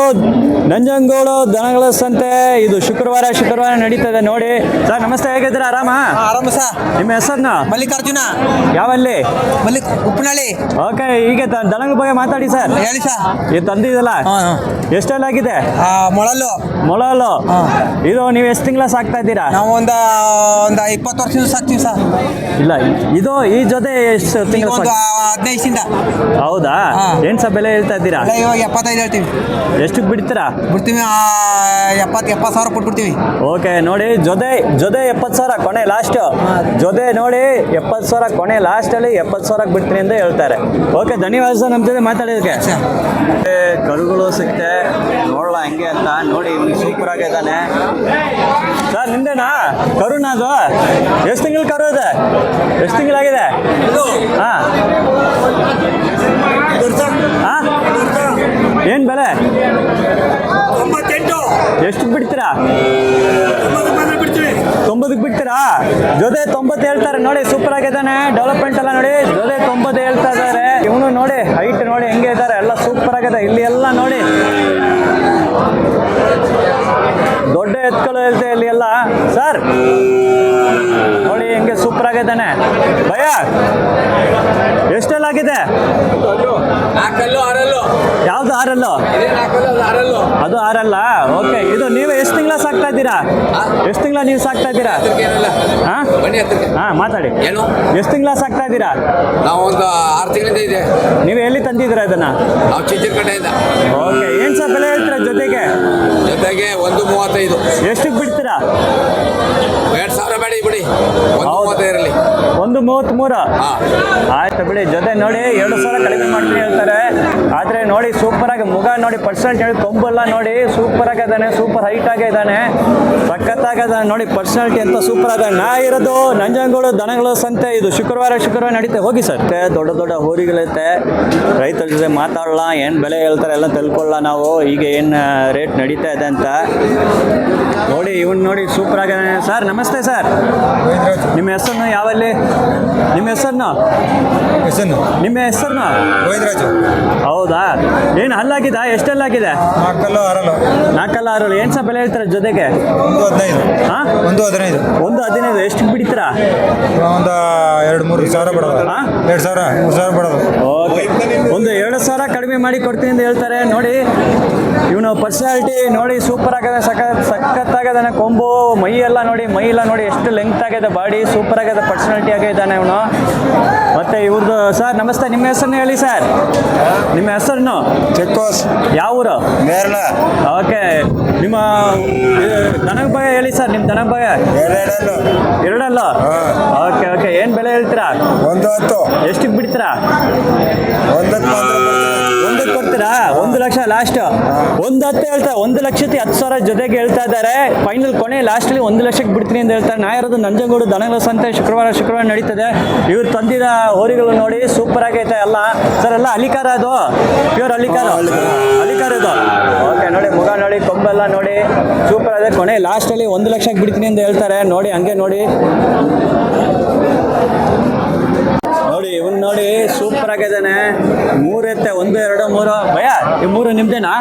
ನಂಜನಗೂಡು ದನಗಳ ಸಂತೆ. ಇದು ಶುಕ್ರವಾರ ನಡೀತದೆ ನೋಡಿ. ಸರ್ ನಮಸ್ತೆ, ಹೇಗಿದ್ದೀರಾ? ಆರಾಮ ಸರ್. ನಿಮ್ಮ ಹೆಸರನ್ನ? ಮಲ್ಲಿಕಾರ್ಜುನ. ಯಾವಲ್ಲಿ? ಉಪ್ಪನಹಳ್ಳಿ. ಓಕೆ, ಈಗ ದನಗಳ ಬಗ್ಗೆ ಮಾತಾಡಿ ಸರ್. ಹೇಳಿ ಸರ್. ಇದು ತಂದಿದಲ್ಲ, ಎಷ್ಟೆಲ್ಲಾಗಿದೆ? ಮೊಳಲು. ಇದು ನೀವು ಎಷ್ಟು ತಿಂಗಳ ಸಾಕ್ತಾ ಇದ್ದೀರಾ? ನಾವು ಒಂದು 20 ವರ್ಷದಿಂದ ಸಾಕ್ತೀವಿ ಸರ್. ಇಲ್ಲ, ಇದು ಈ ಜೊತೆ ಎಷ್ಟು ತಿಂಗಳ? 15ದಿಂದ. ಹೌದಾ? ಏನು ಸಹ ಬೆಲೆ ಹೇಳ್ತಾ ಇದ್ದೀರಾ? ಇವಾಗ 75 ಹೇಳ್ತೀವಿ. ಎಷ್ಟಕ್ಕೆ ಬಿಡ್ತೀರಾ? ಬಿಡ್ತೀವಿ. 70,000 ಕೊಟ್ಬಿಡ್ತೀವಿ. ಓಕೆ ನೋಡಿ, ಜೊತೆ 70,000 ಕೊನೆ ಲಾಸ್ಟ್. ಜೊತೆ ನೋಡಿ 70,000 ಕೊನೆ ಲಾಸ್ಟಲ್ಲಿ 70,000 ಬಿಡ್ತೀನಿ ಅಂತ ಹೇಳ್ತಾರೆ. ಓಕೆ, ಧನ್ಯವಾದ ಸರ್ ನಮ್ಮ ಜೊತೆ ಮಾತಾಡೋದಕ್ಕೆ. ಕರುಗಳು ಸಿಕ್ತೆ ನೋಡಲ್ಲ ಹೆಂಗೆ ಅಂತ ನೋಡಿ. ಇವ್ನಿಗೆ ಸೂಪರ್ ಆಗಿದ್ದಾನೆ ಸರ್. ನಿಂದೇನಾ ಕರುನ ಅದು? ಎಷ್ಟು ತಿಂಗಳು ಕರು ಇದೆ? ಎಷ್ಟು ತಿಂಗಳಾಗಿದೆ? ಹಾಂ ಹಾಂ, ಏನು ಬೆಲೆ? 98. ಎಷ್ಟು ಬಿಡ್ತೀರಾ? 90ಕ್ಕೆ ಬಿಡ್ತೀರಾ? ಜೊತೆ 90 ಹೇಳ್ತಾರೆ ನೋಡಿ. ಸೂಪರ್ ಆಗಿದ್ದಾನೆ, ಡೆವಲಪ್ಮೆಂಟ್ ಎಲ್ಲ ನೋಡಿ. ಜೊತೆ 90 ಹೇಳ್ತಾ ಇದ್ದಾರೆ. ಇವನು ನೋಡಿ ಹೈಟ್ ನೋಡಿ ಹೆಂಗೆ ಇದ್ದಾರೆ, ಎಲ್ಲ ಸೂಪರ್ ಆಗಿದೆ. ಇಲ್ಲಿ ಎಲ್ಲ ನೋಡಿ ದೊಡ್ಡ ಎತ್ಕಲು ಹೇಳ್ತೆ ಇಲ್ಲಿ ಎಲ್ಲ. ಸರ್ ನೋಡಿ ಹೆಂಗೆ ಸೂಪರ್ ಆಗಿದ್ದಾನೆ. ಭಯ ಎಷ್ಟೆಲ್ಲ ಆಗಿದೆ? ಯಾವ್ದು 6 ಅದು 6 ಓಕೆ. ಇದು ನೀವು ಎಷ್ಟು ತಿಂಗಳ ಸಾಕ್ತಾ ಇದ್ದೀರಾ? ಎಷ್ಟು ತಿಂಗಳ ನೀವು ಸಾಕ್ತಾ ಇದ್ದೀರಾ? ಹಾಂ ಮಾತಾಡಿ. ಏನು ಎಷ್ಟು ತಿಂಗಳ ಸಾಕ್ತಾ ಇದ್ದೀರಾ? ನಾವು ಒಂದು 6 ತಿಂಗಳಿಂದ ಇದೆ. ನೀವು ಎಲ್ಲಿ ತಂದಿದ್ದೀರಾ ಇದನ್ನ? ನಾವು ಚಿಂಚನಕಟ್ಟೆಯಿಂದ. ಓಕೆ, ಏನು ಸರ್ ಬೆಲೆ ಹೇಳ್ತೀರಾ ಜೊತೆಗೆ? ಜೊತೆಗೆ 1.35. ಎಷ್ಟಕ್ಕೆ ಬಿಡ್ತೀರಾ? 2,000 ಬೇಡ ಬಿಡಿ, 1.30 ಇರಲಿ. 1.33. ಹಾಂ ಆಯ್ತು ಬಿಡಿ. ಜೊತೆ ನೋಡಿ 2,000 ಕಡಿಮೆ ಮಾಡ್ತೀನಿ ಹೇಳ್ತಾರೆ. ಆದರೆ ನೋಡಿ ಸೂಪರ್ ಆಗಿ ಮುಗ ನೋಡಿ, ಪರ್ಸೆಂಟ್ ಹೇಳಿ ಕೊಂಬೆಲ್ಲ ನೋಡಿ ಸೂಪರ್ ಆಗಿದ್ದಾನೆ. ಸೂಪರ್ ಹೈಟ್ ಆಗಿದ್ದಾನೆ, ಸಖತ್ತಾಗಿದ್ದಾನೆ ನೋಡಿ. ಪರ್ಸನಾಲಿಟಿ ಅಂತ ಸೂಪರ್ ಆಗ. ನಾ ಇರೋದು ನಂಜನಗೂಡು ದನಗಳ ಸಂತೆ. ಇದು ಶುಕ್ರವಾರ ನಡೀತೆ. ಹೋಗಿ ಸರ್. ದೊಡ್ಡ ದೊಡ್ಡ ಹೋರಿಗಳಿರುತ್ತೆ. ರೈತರ ಜೊತೆ ಮಾತಾಡೋಣ, ಏನು ಬೆಲೆ ಹೇಳ್ತಾರೆ ಎಲ್ಲ ತಿಳ್ಕೊಳ್ಳ ನಾವು. ಈಗ ಏನು ರೇಟ್ ನಡೀತಾ ಇದೆ ಅಂತ ನೋಡಿ. ಇವನು ನೋಡಿ ಸೂಪರ್ ಆಗಿದ್ದಾನೆ. ಸರ್ ನಮಸ್ತೆ ಸರ್. ನಿಮ್ಮ ಹೆಸರನ್ನು ಯಾವಲ್ಲಿ? ನಿಮ್ಮ ಹೆಸರನ್ನು ನಿಮ್ಮ ಹೆಸರನ್ನು ಹೌದಾ? ಏನು ಹಲ್ಲಾಗಿದ? ಎಷ್ಟೆಲ್ಲಾಗಿದೆ? 4 6 ಏನು ಸಹ ಬೆಲೆ ಹೇಳ್ತಾರೆ ಜೊತೆಗೆ? 1.15. ಹಾಂ 1.15. 1.15. ಎಷ್ಟು ಬಿಡ್ತೀರಾ? ಒಂದು 2-3 ಸಾವಿರ ಬಿಡೋದು. 2,000-3 ಸಾವಿರ ಬಿಡೋದು. ಓಕೆ, ಒಂದು 2,000 ಕಡಿಮೆ ಮಾಡಿ ಕೊಡ್ತೀನಿ ಅಂತ ಹೇಳ್ತಾರೆ ನೋಡಿ. ಇವನು ಪರ್ಸನಾಲಿಟಿ ನೋಡಿ ಸೂಪರ್ ಆಗಿದೆ, ಸಖತ್ತಾಗಿದ್ದಾನೆ. ಕೊಂಬು ಮೈ ಎಲ್ಲ ನೋಡಿ ಎಷ್ಟು ಲೆಂತ್ ಆಗಿದೆ, ಬಾಡಿ ಸೂಪರ್ ಆಗಿದೆ, ಪರ್ಸನಾಲಿಟಿ ಆಗಿದ್ದಾನೆ ಇವನು. ಮತ್ತೆ ಇವ್ರದ್ದು ಸರ್ ನಮಸ್ತೆ. ನಿಮ್ಮ ಹೆಸರನ್ನು ಹೇಳಿ ಸರ್. ನಿಮ್ಮ ಹೆಸರನ್ನು? ಚೆಕ್ಕೋಸ್. ಯಾವ ಊರು? ನೇರಳ. ಓಕೆ, ನಿಮ್ಮ ದನದ ಬಗ್ಗೆ ಹೇಳಿ ಸರ್. ನಿಮ್ಮ ದನದ ಬಗ್ಗೆ? ಎರಡಲ್ಲ. ಓಕೆ ಓಕೆ, ಏನು ಬೆಲೆ ಹೇಳ್ತೀರಾ? 1.10. ಎಷ್ಟಕ್ಕೆ ಬಿಡ್ತೀರಾ? 1.10 ಕೊಡ್ತೀರಾ? 1 ಲಕ್ಷ ಲಾಸ್ಟ್. 1.10 ಹೇಳ್ತಾರೆ. 1,10,000 ಜೊತೆಗೆ ಹೇಳ್ತಾ ಇದ್ದಾರೆ. ಫೈನಲ್ ಕೊನೆ ಲಾಸ್ಟಲ್ಲಿ 1 ಲಕ್ಷಕ್ಕೆ ಬಿಡ್ತೀನಿ ಅಂತ ಹೇಳ್ತಾರೆ. ನಾ ಇರೋದು ನಂಜನಗೂಡು ದನಗಳ ಸಂತೆ. ಶುಕ್ರವಾರ ನಡೀತದೆ. ಇವ್ರು ತಂದಿದ ಹೋರಿಗಳು ನೋಡಿ ಸೂಪರ್ ಆಗೈತೆ ಎಲ್ಲ. ಸರ್ ಎಲ್ಲ ಹಲಿಕಾರ? ಅದು ಪ್ಯೂರ್ ಹಲಿಕಾರ ಇದು. ಓಕೆ ನೋಡಿ, ಮುಗ ನೋಡಿ, ಕೊಂಬೆಲ್ಲ ನೋಡಿ ಸೂಪರ್ ಆಗಿದೆ. ಕೊನೆ ಲಾಸ್ಟಲ್ಲಿ 1 ಲಕ್ಷಕ್ಕೆ ಬಿಡ್ತೀನಿ ಅಂತ ಹೇಳ್ತಾರೆ ನೋಡಿ. ಹಂಗೆ ನೋಡಿ ಇವನ್ ನೋಡಿ ಸೂಪರ್ ಆಗಿದ್ದಾನೆ. 3 ಎತ್ತೆ, 1 2 3. ಭಯ ಈ 3 ನಿಮ್ದೇನಾ?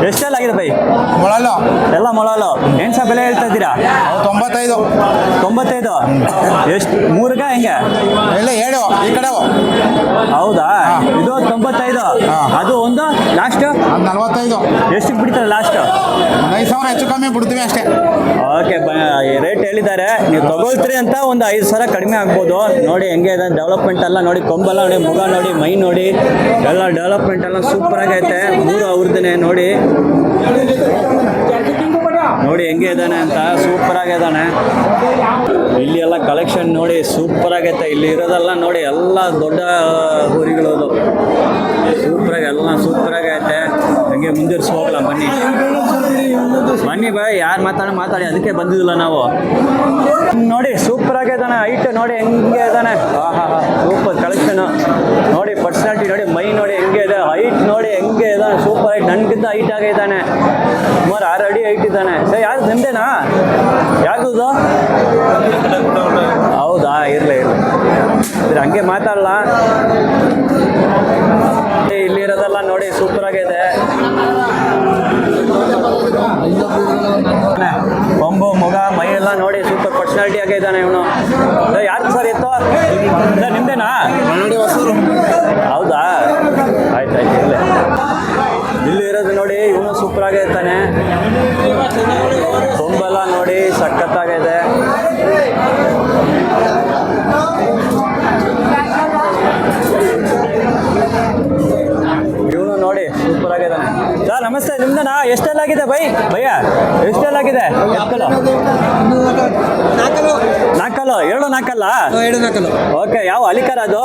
ಎಷ್ಟೆಲ್ಲ ಆಗಿದೆ ಬೈ? ಮೊಳಲು ಎಲ್ಲ ಮೊಳಲು. ಏನು ಸಹ ಬೆಲೆ ಹೇಳ್ತಾ ಇದ್ದೀರಾ? 95. ಎಷ್ಟು? 3ಗ ಹೆಂಗೆ? ಇಲ್ಲ 7 ಈ ಕಡೆ. ಹೌದಾ? ಇದು 95. ಅದು ಒಂದು ಲಾಸ್ಟ್ 45. ಎಷ್ಟಕ್ಕೆ ಬಿಡ್ತಾರೆ ಲಾಸ್ಟ್? 5,000 ಹೆಚ್ಚು ಕಮ್ಮಿ ಬಿಡ್ತೀವಿ ಅಷ್ಟೇ. ಓಕೆ, ರೇಟ್ ಹೇಳಿದ್ದಾರೆ. ನೀವು ತಗೊಳ್ತೀರಿ ಅಂತ ಒಂದು 5,000 ಕಡಿಮೆ ಆಗ್ಬೋದು. ನೋಡಿ ಹೆಂಗೆ ಇದೆ ಡೆವಲಪ್ಮೆಂಟ್ ಎಲ್ಲ ನೋಡಿ. ಕೊಂಬೆಲ್ಲ ನೋಡಿ, ಮುಗ ನೋಡಿ, ಮೈ ನೋಡಿ, ಎಲ್ಲ ಡೆವಲಪ್ಮೆಂಟ್ ಎಲ್ಲ ಸೂಪರ್ ಆಗೈತೆ. 3 ಅವ್ರದ್ದೇನೆ ನೋಡಿ ಹೆಂಗೆ ಇದ್ದಾನೆ ಅಂತ. ಸೂಪರ್ ಆಗಿದ್ದಾನೆ. ಇಲ್ಲಿ ಎಲ್ಲ ಕಲೆಕ್ಷನ್ ನೋಡಿ ಸೂಪರ್ ಆಗೈತೆ. ಇಲ್ಲಿ ಇರೋದೆಲ್ಲ ನೋಡಿ ಎಲ್ಲ ದೊಡ್ಡ ಹೋರಿಗಳು. ಎಲ್ಲ ಸೂಪರ್ ಆಗೈತೆ. ಹಂಗೆ ಮುಂದಿರ್ಸಿ ಹೋಗಲ್ಲ. ಬನ್ನಿ ಬಾಯ್, ಯಾರು ಮಾತಾಡಿ ಅದಕ್ಕೆ ಬಂದಿದ್ದಿಲ್ಲ ನಾವು. ನೋಡಿ ಸೂಪರ್ ಆಗಿದ್ದಾನೆ. ಹೈಟ್ ನೋಡಿ ಹೆಂಗೆ ಇದ್ದಾನೆ. ಸೂಪರ್ ಕಲೆಕ್ಷನ್ ನೋಡಿ. ಪರ್ಸನಾಲಿಟಿ ನೋಡಿ, ಮೈ ನೋಡಿ ಹೆಂಗೆ ಇದೆ, ಹೈಟ್ ನೋಡಿ ಹೆಂಗೆ ಇದ್ದಾನೆ. ಸೂಪರ್ ಹೈಟ್, ನನಗಿಂತ ಹೈಟ್ ಆಗಿದ್ದಾನೆ. ಸುಮಾರು 6 ಅಡಿ ಹೈಟ್ ಇದ್ದಾನೆ. ಸರ್ ಯಾರು ನಿಮ್ದೇನಾ? ಯಾವುದು? ಹೌದಾ? ಇರಲಿ ಹಂಗೆ ಮಾತಾಡಲ್ಲ. ಇಲ್ಲಿರೋದೆಲ್ಲ ನೋಡಿ ಸೂಪರ್ ಆಗಿದೆ. ಕೊಂಬು, ಮುಗ, ಮೈ ಎಲ್ಲ ನೋಡಿ ಸೂಪರ್ ಪರ್ಸನಾಲಿಟಿ ಆಗಿದ್ದಾನೆ ಇವನು. ಯಾರು ಸರ್ ಎತ್ತೋ? ನಿಮ್ದೇನಾ? ಹೌದಾ? ಆಯ್ತು ಇಲ್ಲಿ ಇರೋದು ನೋಡಿ ಇವನು ಸೂಪರ್ ಆಗಿರ್ತಾನೆ. ಕೊಂಬೆಲ್ಲ ನೋಡಿ ಸಖತ್ತಾಗಿದೆ. ಇವನು ನೋಡಿ ಸೂಪರ್ ಆಗಿದ್ದಾನೆ. ಸರ್ ನಮಸ್ತೆ. ನಿಮ್ದನಾ ಎಷ್ಟೆಲ್ಲಾಗಿದೆ ಭಯ್ಯ ಎಷ್ಟೆಲ್ಲಾಗಿದೆ ಎತ್ಕಲು ನಾಲ್ಕಲ್ಲು ಎರಡು ನಾಲ್ಕಲ್ಲ ಎರಡು ನಾಲ್ಕಲ್ಲು. ಓಕೆ ಯಾವ ಅಲಿಕರ ಅದು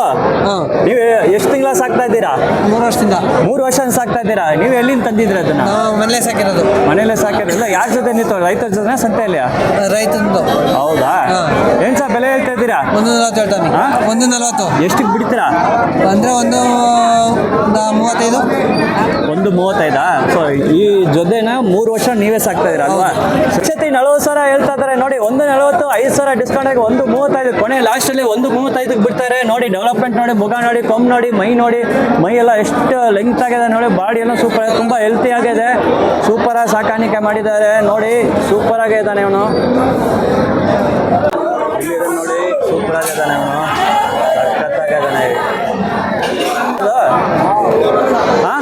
ಹಾಂ, ನೀವು ಎಷ್ಟು ತಿಂಗಳ ಸಾಕ್ತಾ ಇದ್ದೀರಾ 3 ವರ್ಷದಿಂದ 3 ವರ್ಷ ಸಾಕ್ತಾ ಇದ್ದೀರಾ ನೀವು ಎಲ್ಲಿಂದ ತಂದಿದ್ರಿ ಅದನ್ನ ನಾವು ಮನೇಲೆ ಸಾಕಿರೋದು. ಮನೇಲೆ ಸಾಕಿರಲಿಲ್ಲ ಯಾರ ಜೊತೆ ನಿಂತು ರೈತರ ಜೊತೆ ಸಂತೆಯಲ್ಲಿ ರೈತಂದು ಹೌದಾ ಹಾ. ಏನ್ ಸರ್ ಬೆಲೆ ಹೇಳ್ತಾ ಇದ್ದೀರಾ 140 ಹೇಳ್ತಾನೆ. ಹಾ? 140 ಎಷ್ಟಿಗೆ ಬಿಡ್ತೀರಾ ಅಂದರೆ ಒಂದು 35. 135 ಸೊ ಈ ಜೊತೆನ 3 ವರ್ಷ ನೀವೇ ಸಾಕ್ತಾ ಇದೀರ ಅಲ್ವಾ 40,000 ಹೇಳ್ತಾ ಇದಾರೆ ನೋಡಿ 140 5,000 ಡಿಸ್ಕೌಂಟ್ ಆಗಿ 135 ಕೊನೆ ಲಾಸ್ಟ್ ಅಲ್ಲಿ 135 ಬಿಡ್ತಾರೆ ನೋಡಿ ಡೆವಲಪ್ಮೆಂಟ್ ನೋಡಿ ಮುಗ ನೋಡಿ ಕೊಂಬ್ ನೋಡಿ ಮೈ ಎಲ್ಲ ಎಷ್ಟು ಲೆಂತ್ ಆಗಿದೆ ನೋಡಿ ಬಾಡಿ ಎಲ್ಲ ಸೂಪರ್ ತುಂಬಾ ಹೆಲ್ತಿ ಆಗಿದೆ ಸೂಪರ್ ಆಗಿ ಸಾಕಾಣಿಕೆ ಮಾಡಿದ್ದಾರೆ ನೋಡಿ ಸೂಪರ್ ಆಗಿದ್ದಾನೆ ಅವನು ನೋಡಿ ಸೂಪರ್ ಆಗಿದ್ದಾನೆ ಅವನು ಸಖತ್ತಾಗಿದ್ದಾನೆ ಹಾ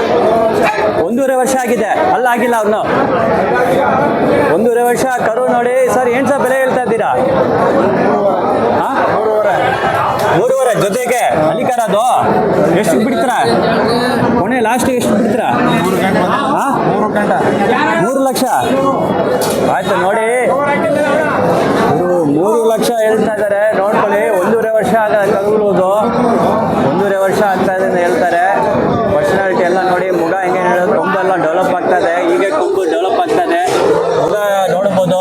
1.5 ವರ್ಷ ಆಗಿದೆ ಅಲ್ಲ ಆಗಿಲ್ಲ ಅವನು 1.5 ವರ್ಷ ಕರು ನೋಡಿ ಸರ್ ಏನ್ ಸರ್ ಬೆಲೆ ಹೇಳ್ತಾ ಇದ್ದೀರಾ 3.5 ಜೊತೆಗೆ ಅಲಿಕಾರ ಅದು ಎಷ್ಟು ಬಿಡ್ತೀರಾ ಕೊನೆ ಲಾಸ್ಟ್ ಎಷ್ಟು ಬಿಡ್ತೀರಾ 3 ಲಕ್ಷ ಆಯ್ತು ನೋಡಿ 3 ಲಕ್ಷ ಹೇಳ್ತಾ ಇದ್ದಾರೆ ನೋಡ್ಕೊಳ್ಳಿ 1.5 ವರ್ಷ ಕರುಗಳದು 1.5 ವರ್ಷ ಆಗ್ತಾ ಇದೆ ಅಂತ ಹೇಳ್ತಾರೆ ಪರ್ಸನಾಲಿಟಿ ಎಲ್ಲ ನೋಡಿ ಮುಗ ಹೆಂಗೆ ಹೇಳೋದು ಕೊಂಬೆಲ್ಲ ಡೆವಲಪ್ ಆಗ್ತದೆ ಹೀಗೆ ಕೊಂಬು ಡೆವಲಪ್ ಆಗ್ತದೆ ಮುಗ ನೋಡ್ಬೋದು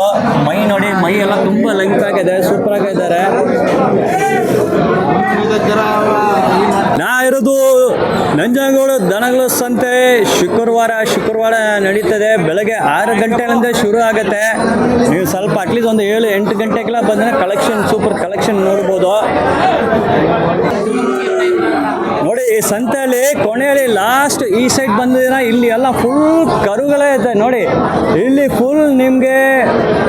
ಮೈ ಎಲ್ಲ ತುಂಬ ಲೆಂತ್ ಆಗಿದೆ ಸೂಪರ್ ಆಗಿದ್ದಾರೆ ನಾ ಇರೋದು ನಂಜನಗೂಡು ದನಗಳ ಸಂತೆ ಶುಕ್ರವಾರ ನಡೀತದೆ ಬೆಳಗ್ಗೆ 6 ಗಂಟೆಯಿಂದ ಶುರು ಆಗುತ್ತೆ ನೀವು ಸ್ವಲ್ಪ ಅಟ್ಲೀಸ್ಟ್ ಒಂದು 7-8 ಗಂಟೆಗೆಲ್ಲ ಬಂದರೆ ಕಲೆಕ್ಷನ್ ಸೂಪರ್ ಕಲೆಕ್ಷನ್ ನೋಡ್ಬೋದು ನೋಡಿ ಈ ಸಂತೆಯಲ್ಲಿ ಕೊನೆಯಲ್ಲಿ ಲಾಸ್ಟ್ ಈ ಸೈಡ್ ಬಂದಿದ್ದೀರ ಇಲ್ಲಿ ಎಲ್ಲ ಫುಲ್ ಕರುಗಳೇ ಇದೆ ನೋಡಿ ಇಲ್ಲಿ ಫುಲ್ ನಿಮಗೆ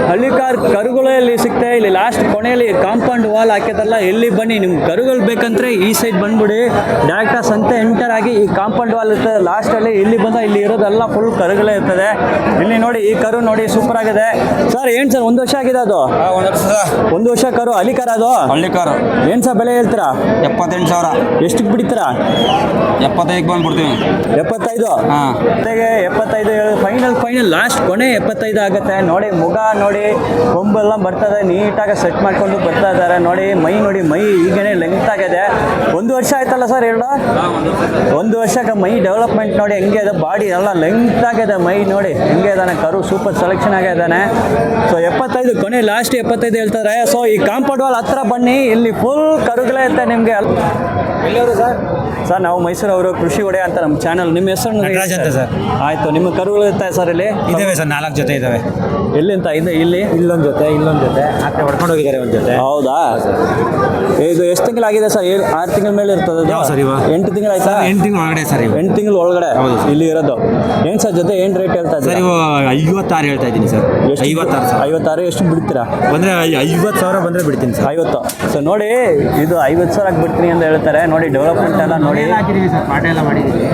ಹಳ್ಳಿಕಾರ್ ಕರುಗಳೇ ಇಲ್ಲಿ ಸಿಗ್ತವೆ ಇಲ್ಲಿ ಲಾಸ್ಟ್ ಕೊನೆಯಲ್ಲಿ ಕಾಂಪೌಂಡ್ ವಾಲ್ ಹಾಕಿದಾರಲ್ಲ ಇಲ್ಲಿ ಬನ್ನಿ ನಿಮ್ಗೆ ಕರುಗಳು ಬೇಕಂದ್ರೆ ಈ ಸೈಡ್ ಬಂದ್ಬಿಡಿ ಡೈರೆಕ್ಟಾಗಿ ಸಂತೆ ಎಂಟರ್ ಆಗಿ ಈ ಕಾಂಪೌಂಡ್ ವಾಲ್ ಇರ್ತದೆ ಲಾಸ್ಟಲ್ಲಿ ಇಲ್ಲಿ ಇಲ್ಲಿ ಇರೋದೆಲ್ಲ ಫುಲ್ ಕರುಗಳೇ ಇರ್ತದೆ ಇಲ್ಲಿ ನೋಡಿ ಈ ಕರು ನೋಡಿ ಸೂಪರ್ ಆಗಿದೆ ಸರ್ ಏನು ಸರ್ 1 ವರ್ಷ ಆಗಿದೆ ಅದು 1 ವರ್ಷ ಕರು ಅಲಿಕಾರ ಅದು ಹಳ್ಳಿಕಾರು ಏನು ಸರ್ ಬೆಲೆ ಹೇಳ್ತೀರಾ 78,000 ಎಷ್ಟಕ್ಕೆ ಬಿಡ್ತೀರಾ 75 ಬಂದ್ಬಿಡ್ತೀವಿ 75 ಹಾಂ ಜೊತೆಗೆ 75 ಫೈನಲ್ ಲಾಸ್ಟ್ ಕೊನೆ 75 ಆಗುತ್ತೆ ನೋಡಿ ಮುಗ ನೋಡಿ ಕೊಂಬೆಲ್ಲ ಬರ್ತದೆ ನೀಟಾಗಿ ಸೆಟ್ ಮಾಡ್ಕೊಂಡು ಬರ್ತಾ ಇದ್ದಾರೆ ನೋಡಿ ಮೈ ಈಗೇನೆ ಲೆಂತ್ ಆಗಿದೆ 1 ವರ್ಷ ಆಯ್ತಲ್ಲ ಸರ್ ಹೇಳೋ 1 ವರ್ಷಕ್ಕೆ ಮೈ ಡೆವಲಪ್ಮೆಂಟ್ ನೋಡಿ ಹೆಂಗೆ ಇದೆ ಬಾಡಿ ಎಲ್ಲ ಲೆಂತ್ ಆಗಿದೆ ಮೈ ನೋಡಿ ಹೆಂಗೆ ಇದ್ದಾನೆ ಕರು ಸೂಪರ್ ಸೆಲೆಕ್ಷನ್ ಆಗಿದ್ದಾನೆ ಸೊ 75 ಕೊನೆ ಲಾಸ್ಟ್ 75 ಹೇಳ್ತಾರೆ ಸೊ ಈ ಕಾಂಪೌಂಡ್ ವಾಲ್ ಹತ್ರ ಬನ್ನಿ ಇಲ್ಲಿ ಫುಲ್ ಕರುಗಳೇ ಇರುತ್ತೆ ನಿಮಗೆ ಎಲ್ಲಿಯವರು ಸರ್ ನಾವು ಮೈಸೂರವರು ಕೃಷಿ ಒಡೆಯ ಅಂತ ನಮ್ಮ ಚಾನಲ್ ನಿಮ್ಮ ಹೆಸರು ನಟರಾಜ್ ಅಂತ ಸರ್. ಆಯಿತು ನಿಮ್ಮ ಕರುಗಳು ಇರ್ತಾವೆ ಸರ್ ಇಲ್ಲಿ ಇದಾವೆ ಸರ್ 4 ಜೊತೆ ಇದಾವೆ ಎಲ್ಲಿ ಅಂತ ಇಲ್ಲಿ ಇಲ್ಲೊಂದು ಜೊತೆ ಆ ಕಡೆ ಹೊಡ್ಕೊಂಡು ಹೋಗಿದ್ದಾರೆ ಒಂದು ಜೊತೆ ಹೌದಾ ಇದು ಎಷ್ಟು ತಿಂಗಳಾಗಿದೆ ಸರ್ 6 ತಿಂಗಳ ಮೇಲೆ ಇರ್ತದೆ ಯಾವ ಸರ್ ಇವ? 8 ತಿಂಗಳಾಯ್ತಾ 8 ತಿಂಗಳು ಒಳಗಡೆ ಸರ್ ಇವು 8 ತಿಂಗಳ ಒಳಗಡೆ ಹೌದು ಸರ್. ಇಲ್ಲಿ ಇರೋದು ಏನು ಸರ್ ಜೊತೆ ಏನು ರೇಟ್ ಹೇಳ್ತಾ ಸರ್ ಇದ್ದೀರಾ ಇವು 56 ಹೇಳ್ತಾ ಇದ್ದೀನಿ ಸರ್ 56 ಸರ್ 56 ಎಷ್ಟು ಬಿಡ್ತೀರಾ ಬಂದರೆ 50,000 ಬಂದರೆ ಬಿಡ್ತೀನಿ ಸರ್ 50 ಸೊ ನೋಡಿ ಇದು 50,000 ಬಿಡ್ತೀನಿ ಅಂತ ಹೇಳ್ತಾರೆ ನೋಡಿ ಡೆವಲಪ್ಮೆಂಟ್ ಎಲ್ಲ ನೋಡಿ ಹಾಕಿದ್ದೀವಿ ಸರ್ ಪಾಠ ಎಲ್ಲ ಮಾಡಿದ್ದೀವಿ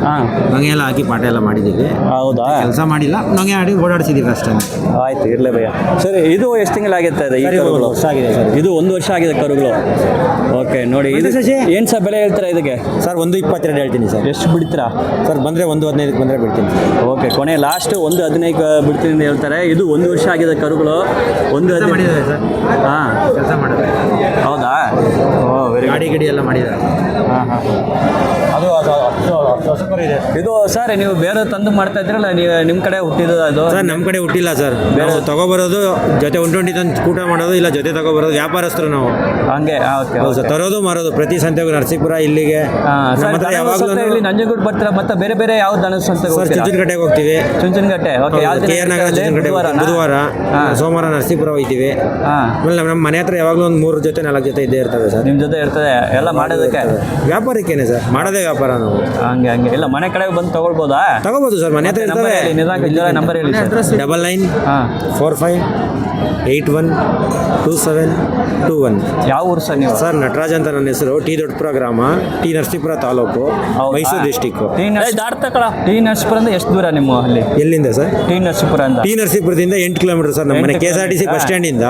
ಹಾಂ ನೊಗೆ ಎಲ್ಲ ಹಾಕಿ ಪಾಠ ಎಲ್ಲ ಮಾಡಿದ್ದೀವಿ ಹೌದಾ ಕೆಲಸ ಮಾಡಿಲ್ಲ ನೊಗೆ ಆಡಿ ಓಡಾಡಿಸಿದ್ದೀವಿ ಅಷ್ಟೇ ಆಯ್ತು ಇರಲೇ ಭಯ್ಯ ಸರಿ ಇದು ಎಷ್ಟು ತಿಂಗಳಾಗಿರ್ತಾ ಇದೆ ಈ ಸರ್, ಇದು ಕರುಗಳು 1 ವರ್ಷ ಆಗಿದೆ ಸರ್. ಇದು 1 ವರ್ಷ ಆಗಿದೆ ಕರುಗಳು ಓಕೆ ನೋಡಿ ಇದು ಏನು ಸರ್ ಬೆಲೆ ಹೇಳ್ತೀರಾ ಇದಕ್ಕೆ ಸರ್ 1.22 ಹೇಳ್ತೀನಿ ಸರ್ ಎಷ್ಟು ಬಿಡ್ತೀರಾ ಸರ್ ಬಂದರೆ 1.15 ಬಂದರೆ ಬಿಡ್ತೀನಿ ಸರ್ ಓಕೆ ಕೊನೆ ಲಾಸ್ಟ್ 1.15 ಬಿಡ್ತೀನಿ ಅಂತ ಹೇಳ್ತಾರೆ ಇದು 1 ವರ್ಷ ಆಗಿದೆ ಕರುಗಳು 1.15 ಮಾಡಿದ್ದಾರೆ ಸರ್ ಹಾಂ ಕೆಲಸ ಮಾಡಿದ್ದಾರೆ ಹೌದಾ ಓ ವೆರಿ ಗಾಡಿ ಗಿಡಿ ಎಲ್ಲ ಮಾಡಿದ್ದಾರೆ ಹಾಂ ಅದು ಇದೆ ಇದು ಸರ್ ನೀವು ಬೇರೆ ತಂದು ಮಾಡ್ತಾ ಇದ್ರಲ್ಲ ನೀವು ನಿಮ್ಮ ಕಡೆ ಹುಟ್ಟಿದ್ದು ಅದು ಸರ್ ನಮ್ಮ ಕಡೆ ಹುಟ್ಟಿಲ್ಲ ಸರ್ ಬೇರೆ ತಗೊಬರೋದು ಜೊತೆ 120 ತಂದು ಕೂಟ ಮಾಡೋದು ಇಲ್ಲ ಜೊತೆ ತಗೊಬರೋದು ವ್ಯಾಪಾರಸ್ಥರು ನಾವು ಹಂಗೆ ಓಕೆ ಹೌದು ಸರ್ ತರೋದು ಮಾರೋದು ಪ್ರತಿ ಸಂತೆಗೂ ನರಸೀಪುರ ಇಲ್ಲಿಗೆ ನಮ್ಮ ಹತ್ರ ಯಾವಾಗಲೂ ಇಲ್ಲಿ ನಂಜನಗೂಡು ಬರ್ತೀರಾ ಮತ್ತೆ ಬೇರೆ ಬೇರೆ ಯಾವ ದನದ ಸಂತೆಗೆ ಸರ್ ಹೋಗ್ತೀರಾ ಚುಂಚನಕಟ್ಟೆಗೆ ಹೋಗ್ತೀವಿ ಚುಂಚನಕಟ್ಟೆ ಓಕೆ ಯಾವ ಕೆ ಆರ್ ನಗರ ಚುಂಚನಕಟ್ಟೆ ಬುಧವಾರ ಸೋಮವಾರ ನರಸೀಪುರ ಹೋಗ್ತೀವಿ ಹಾಂ ಆಮೇಲೆ ನಮ್ಮ ಮನೆ ಹತ್ರ ಯಾವಾಗಲೂ ಒಂದು 3 ಜೊತೆ 4 ಜೊತೆ ಇದ್ದೇ ಇರ್ತವೆ ಸರ್ ನಿಮ್ಮ ಜೊತೆ ಇರ್ತದೆ ಎಲ್ಲ ಮಾಡೋದಕ್ಕೆ ವ್ಯಾಪಾರಕ್ಕೇನೆ ಸರ್ ಮಾಡೋದೇ ವ್ಯಾಪಾರ ನಾವು ಹಂಗೆ ಇಲ್ಲ ಮನೆ ಕಡೆ ಬಂದು ತಗೊಳ್ಬೋದಾ ತಗೋಬೋದು ಸರ್ ಮನೆ ಹತ್ರ ನಂಬರ್ ಇರ್ತವೆ ಹೇಳಿ ನಿಧಾನ ನಂಬರ್ ಹೇಳಿ ಸರ್ 99 ಹಾಂ 45 95812721. ಯಾವ ಊರು ಸರ್ ನೀವು? ಸರ್ ನಟರಾಜ್ ಅಂತ ನನ್ನ ಹೆಸರು. ಟಿ ದೊಡ್ಡಪುರ ಗ್ರಾಮ, T Narasipura taluk, Mysuru district. T Narasipura ಅಂದ್ರೆ ಎಷ್ಟು ದೂರ ನಿಮ್ಮ ಅಲ್ಲಿ? ಎಲ್ಲಿಂದ ಸರ್? ಟಿ ನರಸೀಪುರ ಅಂತ. ಟಿ ನರಸೀಪುರದಿಂದ 8 ಕಿಲೋಮೀಟರ್ ಸರ್ ನಮ್ಮ ಮನೆ. KSRTC ಬಸ್ ಸ್ಟ್ಯಾಂಡಿಂದ